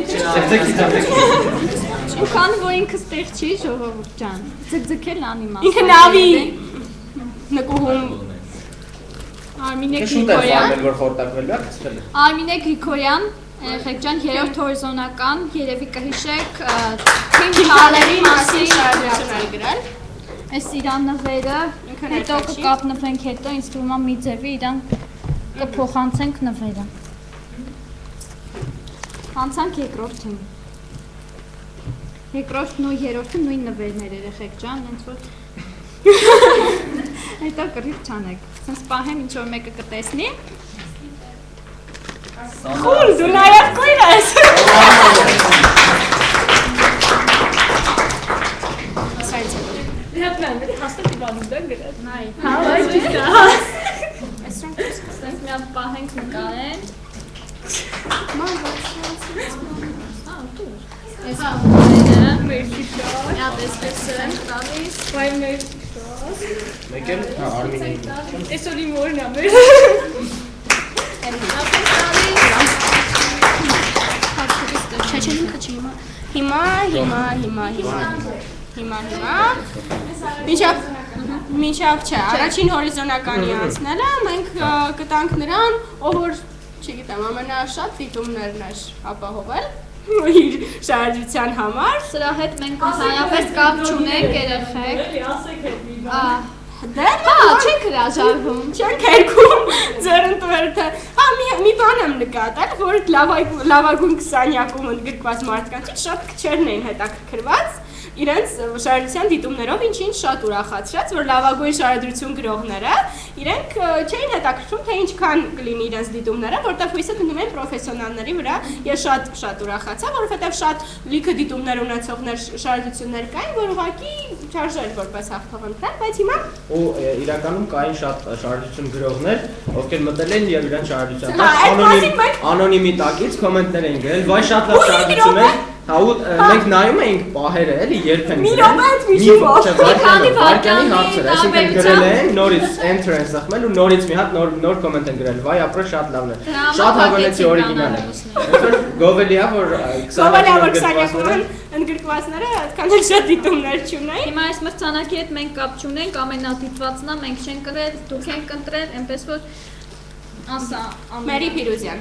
Քան որ ինքս տեղ չի ժողովուրդ ջան։ Ձգձգել անիմաստ։
Ինքը նավի նկուհում
Արմինե Գրիգորյան։
որ խորտակվելու է,
Արմինե Գրիգորյան Երեխեք ջան, երրորդ հորիզոնական, երևի կհիշեք թիմերի մասին
շարադրություններ գրել։
Այս իրան նվերը, հետո կկապնվենք հետո, ինձ թվում է մի ձևի իրան կփոխանցենք նվերը։ Անցանք երկրորդ թիմ։ Երկրորդն ու երրորդը նույն նվերներ երեխեք ջան, հենց որ հետո կռիվ չանեք։ Սենց պահեմ ինչ որ մեկը կտեսնի։
Խուլ, դու նաև կույր ես։ Դեպնան, վերի հաստատ իվանում դեն գրել։
Նայ։
Հա, այդ ճիշտ է։
Այսրոնք սկսենք մի հատ պահենք նկարեն։ Այս ամենը մերսի շատ։ Մի հատ էսպես եմ տալիս։
Վայ մերսի շատ։
Մեկ էլ Արմինի։
Այսօր իմ օրն է մեր։ Մինչև չէ, առաջին հորիզոնականի անցնելը մենք կտանք նրան, ով որ, չգիտեմ, ամենաշատ դիտումներն էր ապահովել իր շարադրության համար։
Սրա հետ մենք ընդհանրապես կապ չունենք երեխեք։
Դե,
չենք հրաժարվում,
չենք երկում ձեռընտվերթը։ Հա, մի բան եմ նկատել, որ լավագույն 20-յակում ընդգրկված մարդկանցից շատ քչերն էին հետաքրքրված իրենց շարադրության դիտումներով, ինչին շատ ուրախացրեց, որ լավագույն շարադրություն գրողները իրենք չէին հետաքրքրում, թե ինչքան կլինի իրենց դիտումները, որտեղ հույսը դնում են պրոֆեսիոնալների վրա։ Ես շատ ուրախացա, որովհետև շատ լիքը դիտումներ ունեցողներ շարադրություններ կային, որ ուղղակի չարժեր որպես հաղթող ընտրել, բայց հիմա
ու իրականում կային շատ շարադրություն գրողներ, ովքեր մտել են եւ իրենց շարադրության անոնիմի տակից կոմենտներ էին գրել, վայ շատ լավ շարադրություն է։ Հա ու մենք նայում էինք պահերը էլի երբ են վարկյանի հարցեր, այսինքն գրել են նորից entrance ախմել ու նորից մի հատ նոր կոմենտ են գրել, վայ ապրո շատ լավն է, շատ հավանեցի օրիգինալ է, գովելի է, որ
20-յակում ընդգրկվածները այդքան էլ շատ դիտումներ չունեին։
Հիմա այս մրցանակի հետ մենք կապ չունենք, ամենադիտվածնա մենք չենք կրել, դուք ենք ընտրել, այնպես որ ասա
Մերի Փիրուզյան։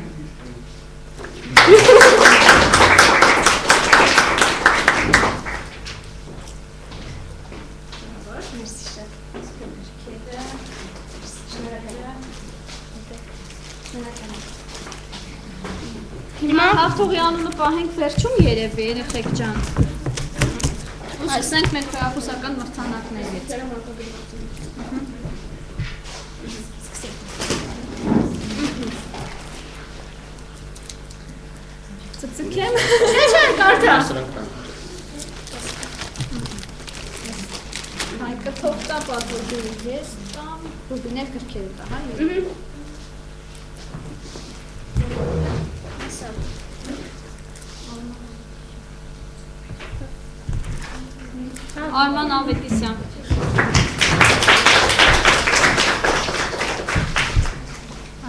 Հիմա հաղթողի անունը պահենք վերջում երևի, երեխեք ջան։ Ասենք մենք հրախուսական մրցանակներից։ Ծծկեմ։
Չէ, կարդա։
Հայկը թող տա պատվոգի ես տամ, ռուբիներ գրքերը տա, հա։ Արման Ավետիսյան։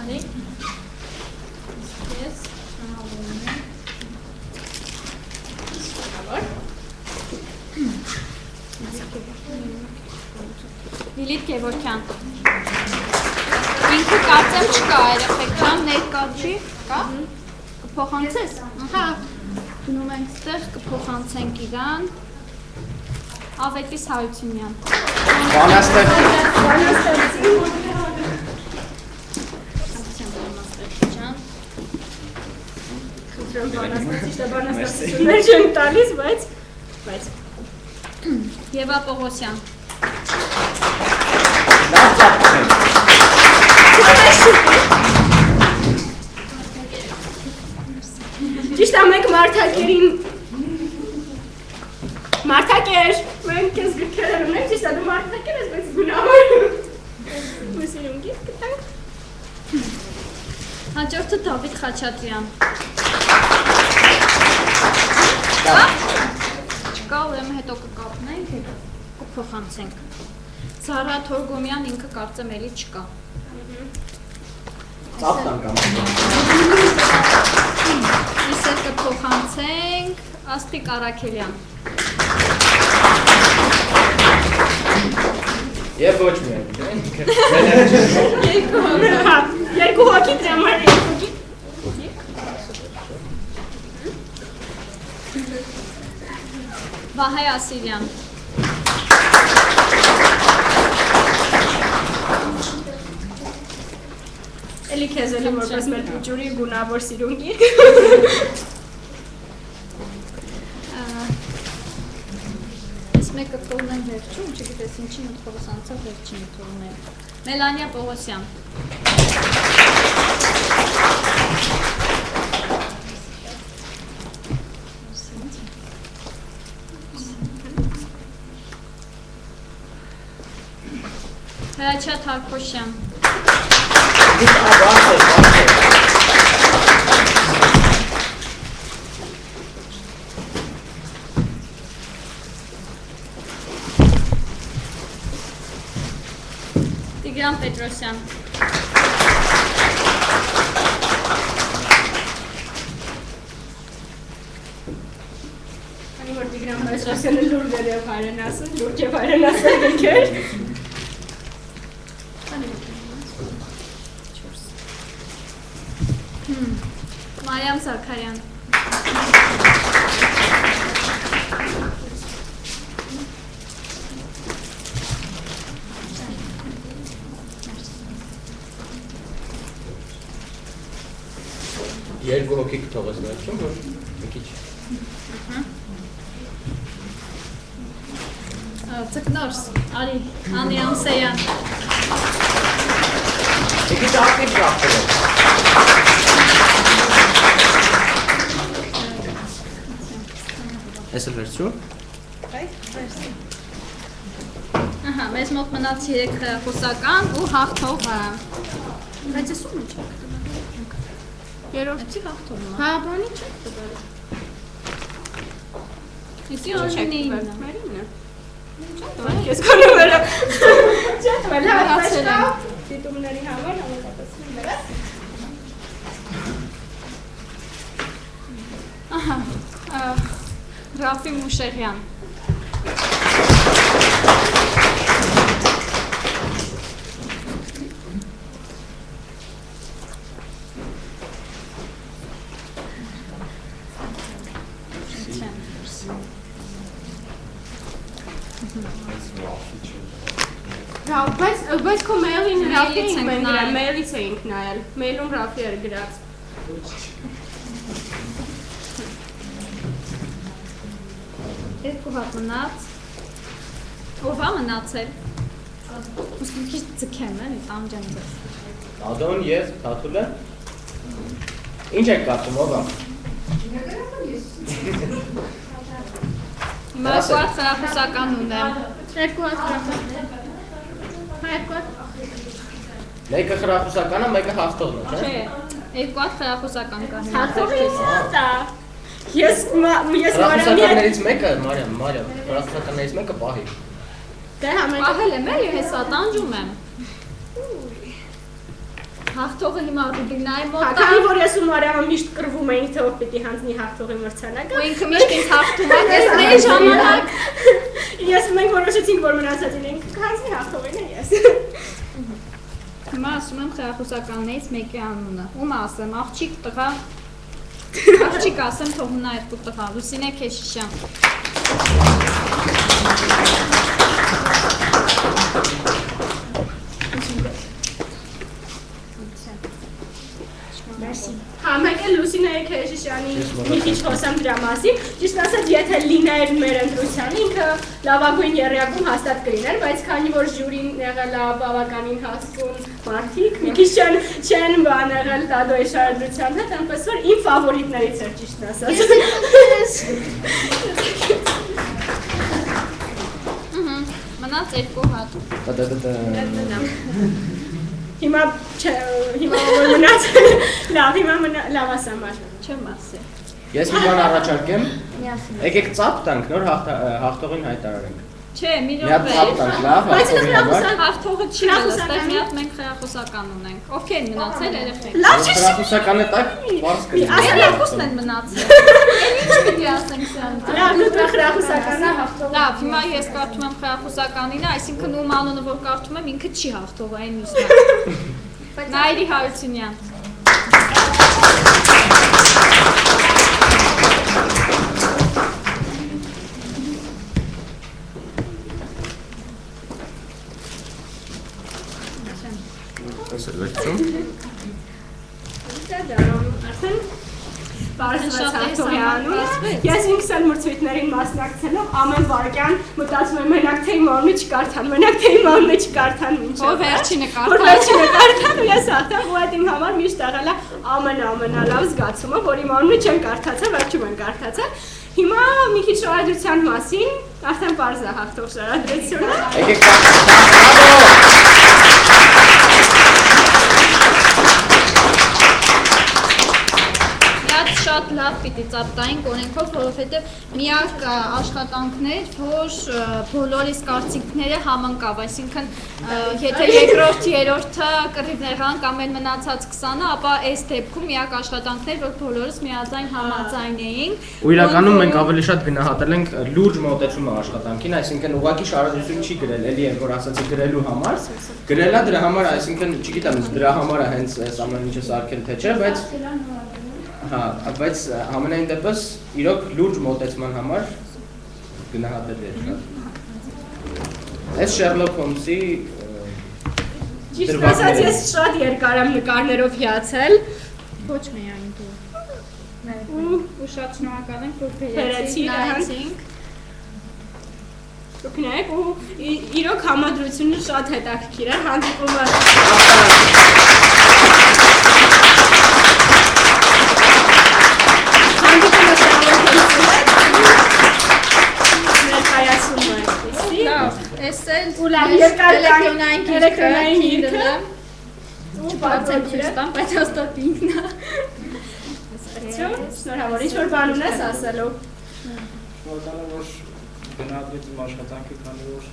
Արի։ Ես շնորհավորում եմ։ Լիլիթ Գևորգյան։ Ինքը կարծեմ չկա, երեխեք ջան, ներկա չի, կա։ Կփոխանցես։ Հա։ Գնում ենք ստեղ, կփոխանցենք իրան։ Ավետիս Հարությունյան։
Բանաստեղծություններ չեն տալիս, բայց
Եվա Պողոսյան։
Ճիշտ է, մենք մարդակերին Մարդակեր, մենք ես գրքեր ունենք, ճիշտ է, դու մարդակեր ես, բայց գունավոր Ուսինում գիտ կտանք
Հաջորդը Դավիթ Խաչատրյան։ Չկա, ուրեմն հետո կկապնենք, հետո կփոխանցենք։ Զարա Թորգոմյան ինքը կարծեմ էլի չկա։
Ծաղտանք ամեն։
Իսեր կփոխանցենք Աստղիկ Արաքելյան։
Եվ ոչ միայն։
Երկու հոգի դրամար երկու հոգի։
Վահե Ասիրյան։
Էլի քեզ էլի որպես մեր փուճուրի գունավոր սիրունգի։
Ես մեկը թողնեմ վերջում, չգիտես ինչի մտքովս անցավ վերջինը թողնել։ Մելանիա Պողոսյան։ Հրաչյա Թարքոշյան։ Տիգրան Պետրոսյան։
Քանի որ Տիգրան Պետրոսյանը լուրջ էր հայրեն ասում, լուրջ եւ հայրեն ասել դիքեր։
Մարիամ Զաքարյան։
Երկու հոգի կթողես վերջում, որ մի քիչ։
Ծկնորս, արի, Անի Ամսեյան։
Մի քիչ ակտիվ կապել։ Ես էլ վերջում։
Ահա, մեզ մոտ մնաց 3 խրախուսական ու հաղթողը։ Բայց ես ում չեք տվել։ Երրորդի հաղթողը։ Հա, բանի չեք տվել։ Իսի օրինին։
Ես գոնե վրա։ Չէ, վրա հացել եմ։ Դիտումների համար համապատասխան դրած։
Ահա, Ռաֆի Մուշեղյան։
Բայց քո մեյլին Ռաֆի ենք գրել, մեյլից էինք նայել, մեյլում Ռաֆի էր գրած։
Երկու հատ մնաց։ Ով է մնացել։ Ուսկ մի քիչ ձգեմ, էլի տանջեմ ձեզ։
Ադոն, ես, Թաթուլը։ Ինչ եք կարծում, ով է։
Հիմա երկու հատ խրախուսական ունեմ։ Երկու հատ խրախուսական։
Մեկը խրախուսական է, մեկը հաղթողն է, չէ՞։
Չէ, երկու հատ խրախուսական կա։
Հաղթողի սա։ Ես
խրախուսականներից մեկը, Մարիամ, խրախուսականներից մեկը պահի։
Դե համենայն
Պահել եմ, էլի հեսա տանջում եմ։ Հաղթողը հիմա Ռուբինայի մոտ է։
Քանի որ ես ու Մարիամը միշտ կռվում էինք, թե ով պիտի հանձնի հաղթողի մրցանակը։
Ու ինքը միշտ ինձ հաղթում է, ես նայի ժամանակ։
Ես մենք որոշեցինք, որ մնացածին ենք հանձնի հաղթողին է ես։
Հիմա ասում եմ խրախուսականներից մեկի անունը։ Ում ասեմ, աղջիկ տղա։ Աղջիկ ասեմ, թող մնա երկու տղա։ Լուսինե Քեշիշյան։
Հա, մեկ էլ Լուսինե Քեշիշյանի մի քիչ խոսեմ դրա մասին։ Ճիշտ ասած, եթե լիներ մեր ընտրությանը, ինքը լավագույն եռյակում հաստատ կլիներ, բայց քանի որ ժյուրին եղել է բավականին հասուն մարդիկ, մի քիչ չեն բան եղել Տադոյի շարադրության հետ, այնպես որ իմ ֆավորիտներից էր ճիշտ ասած։
Մնաց երկու հատ։
Հիմա որ մնաց, լավ, հիմա լավ ասամար։
Չեմ ասի։
Ես մի բան առաջարկեմ, եկեք ծապ տանք, նոր հաղթողին հայտարարենք։
Չէ, մի
րոպե։ Մի հատ ծապ տանք, լավ,
հաղթողը չի ելս, այստեղ մի հատ մենք խրախուսական ունենք։ Ովքեր են մնացել երեխեք։
Լավ չի։ Խրախուսականը տակ, բարձ կլինի։
Ասել երկուսն են մնացել։ Ինչ պիտի ասենք սրանց։
Լավ, դու խրախուսականը հաղթող։
Լավ, հիմա ես կարդում եմ խրախուսականին, այսինքն ում անունը որ կարդում եմ, ինքը չի հաղթողը, այն մյուսն է։ Նայիրի Հարությունյան։
արդեն Պարզվեց հաղթողի անունը, ես ինքս էլ մրցույթներին մասնակցելով ամեն վարքյան մտածում եմ մենակ թե իմ անունը չկարդան, մենակ թե իմ անունը չկարդան մինչև վերջինը կարդան ու ես հաղթեմ ու այդ իմ համար միշտ եղել է ամենալավ զգացումը, որ իմ անունը չեմ կարդացել, վերջում եմ կարդացել։ Հիմա մի քիչ շարադրության մասին, արդեն պարզ է հաղթող շարադրությունը։
Շատ լավ պիտի ծապտային օրենքով, որովհետև միակ աշխատանքներ, որ բոլորիս կարծիքները համընկավ, այսինքն եթե երկրորդ, երրորդը կռիվներ ղան կամ էլ մնացած 20-ը, ապա այս դեպքում միակ աշխատանքներ, որ բոլորս միաձայն համաձայն էինք։
Ու իրականում մենք ավելի շատ գնահատել ենք լուրջ մոտեցումը աշխատանքին, այսինքն ուղղակի շարադրություն չի գրել, էլի էր որ ասացի գրելու համար, գրելա դրա համար, այսինքն չգիտեմ, դրա համար է հենց այս ամեն ինչը սարքել թե չէ, բայց ամենայն դեպս իրոք լուրջ մոտեցման համար գնահատել է շատ։ Այս Շերլոկ Հոլմսի
Ճիշտ ասած ես շատ երկար եմ նկարներով հիացել։
Ոչ միայն դու։ Ու շատ շնորհակալ ենք, որ
նայեցինք։ Դուք նայեք ու իրոք համադրությունը շատ հետաքրքիր է, հանդիպումը
Էլեկտրոնային գիրքը ու բացեմ չստամ, բայց հաստատ ինքն է։
Շնորհավոր, ինչ-որ բան ունես ասելու։
Շնորհակալ եմ, որ գնահատվեց իմ աշխատանքը, քանի որ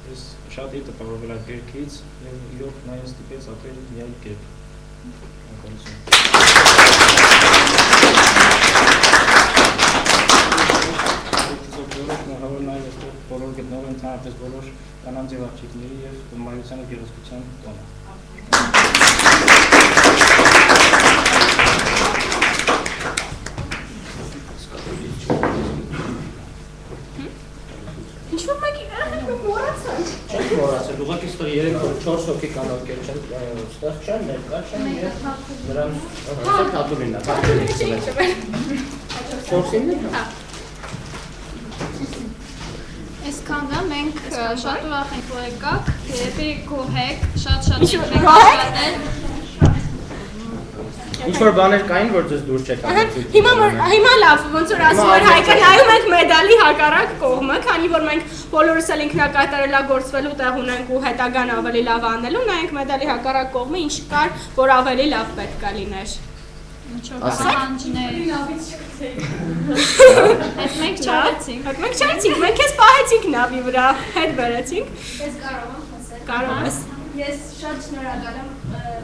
ես շատ էի տպավորվել այդ գրքից և իրոք նա ինձ ստիպեց ապրել մի այլ կերպ։ Շնորհավոր նաև այստեղ բոլոր գտնող են ընդհանրապես բոլոր կանանց և աղջիկների և մայրության ու գեղեցկության տոնը։
Ինչ-որ մեկի մորացան։
Չենք մորացել, ուղղակի ստեղ 3-4 հոգի կանոկեր չեն, ստեղ չեն, ներկա չեն և նրանց թաթուլին է, թաթուլին չվեց։ 4-ինն է։
Այսքանը մենք շատ ուրախ ենք, որ եկաք, երբի գոհեք, շատ ենք աշխատել։
Ինչ-որ բաներ կային, որ ձեզ դուր չեք անեցիք։
Հիմա լավ, ոնց որ ասում էր Հայկը, նայում ենք մեդալի հակառակ կողմը, քանի որ մենք բոլորս էլ ինքնակատարելագործվելու տեղ ունենք ու հետագան ավելի լավ անելու, նայենք մեդալի հակառակ կողմը, ինչ կար, որ ավելի լավ պետք է լիներ։
Հետ մենք չարեցինք,
մենք քեզ պահեցինք նավի վրա, հետ բերեցինք։
Ես կարող եմ խոսել։
Կարող ես։
Ես շատ շնորհակալ եմ,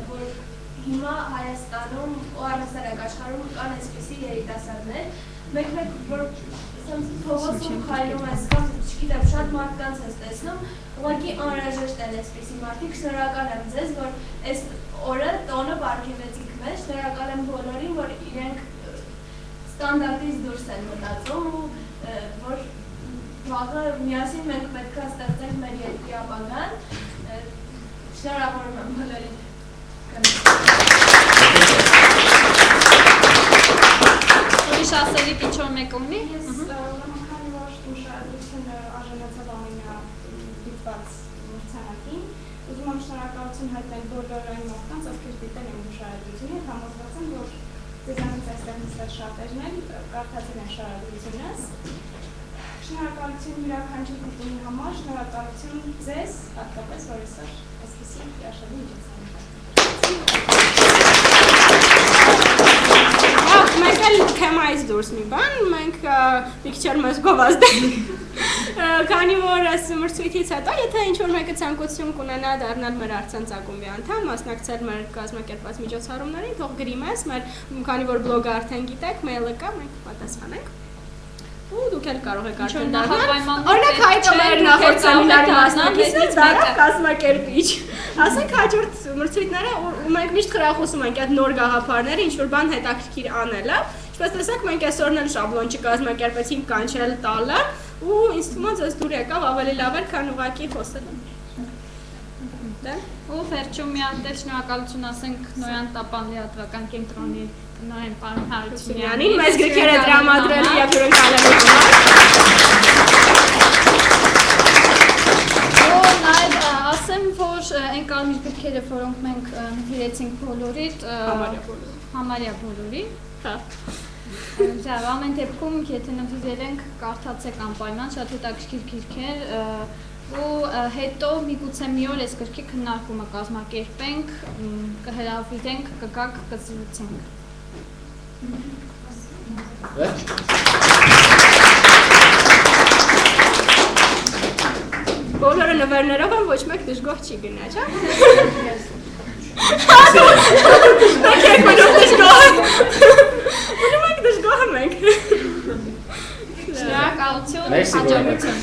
որ հիմա Հայաստանում ու առհասարակ աշխարհում կան այսպիսի երիտասարդներ, մեկ որ փողոցում քայլում ես կամ չգիտեմ շատ մարդկանց ես տեսնում, ուղղակի անհրաժեշտ են այսպիսի մարդիկ, շնորհակալ եմ ձեզ, որ այս օրը տոնը պարգևեցիք մեզ, շնորհակալ եմ բոլորին, որ իրենք ստանդարտից դուրս են մտածում ու որ վաղը միասին մենք պետք է ստեղծենք մեր երկրի ապագան, շնորհավորում եմ բոլորին։
Ուրիշ ասելիք ինչ-որ մեկ ունի։
Ես քանի որ ուշադրությունը արժանացավ ամենադիտված մրցանակին, ուզում եմ շնորհակալություն հայտնել բոլոր այն մարդկանց, ովքեր դիտել են ուշադրությունը, համոզված եմ, որ ձեզանից այստեղ նստած շատերն են կարդացել են շարադրությունս։ Շնորհակալություն յուրաքանչյուր դիտումի համար, շնորհակալություն ձեզ, հատկապես որ այսօր այսպիսի հրաշալի միջոցառում
Մենք էլ թեմայից դուրս մի բան, մենք մի քիչ էլ մեզ գովազդենք, քանի որ այս մրցույթից հետո, եթե ինչ-որ մեկը ցանկություն կունենա դառնալ մեր արձանցակումբի անդամ, մասնակցել մեր կազմակերպված միջոցառումներին, թող գրի մեզ, քանի որ բլոգը արդեն գիտեք, մեյլը կա, մենք պատասխանենք։ Ու դուք էլ կարող եք արդեն դառնալ։ Օրինակ Հայկը մեր նախորդ սեմինարի մասնակիցներից դառավ կազմակերպիչ։ Ասենք հաջորդ մրցույթները ու մենք միշտ խրախուսում ենք այդ նոր գաղափարները, ինչ-որ բան հետաքրքիր անելը։ Ինչպես տեսեք, մենք այսօրն էլ շաբլոն չկազմակերպեցինք կանչել տալը ու ինձ թվում է ձեզ դուր եկավ ավելի լավ էր, քան ուղղակի խոսելը։
Ու վերջում մի հատ շնորհակալություն ասենք Նոյան Տապան լիատվական կենտրոնի Տնօրեն պարոն
Հարությունյանին, մեծ գրքերը տրամադրել եւ հյուրընկալելու
համար։ Ասեմ, որ այն կարմիր գրքերը, որոնք մենք նվիրեցինք բոլորիդ, համարյա բոլորին, ամեն դեպքում, եթե նվիրել ենք, կարդացեք անպայման, շատ հետաքրքիր գրքեր, ու հետո միգուցե մի օր այս գրքի քննարկումը կազմակերպենք, կհրավիրենք, կգաք, կզրուցենք։
Բոլորը նվերներով են, ոչ մեկ դժգոհ չի գնա, չէ՞։ Մենք եք մնում դժգոհ ենք։
Շնորհակալություն, հաջողություն։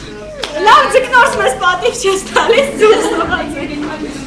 Լավ, ձգնորս մեզ պատիվ չես տալիս, ձուս նոհացեք։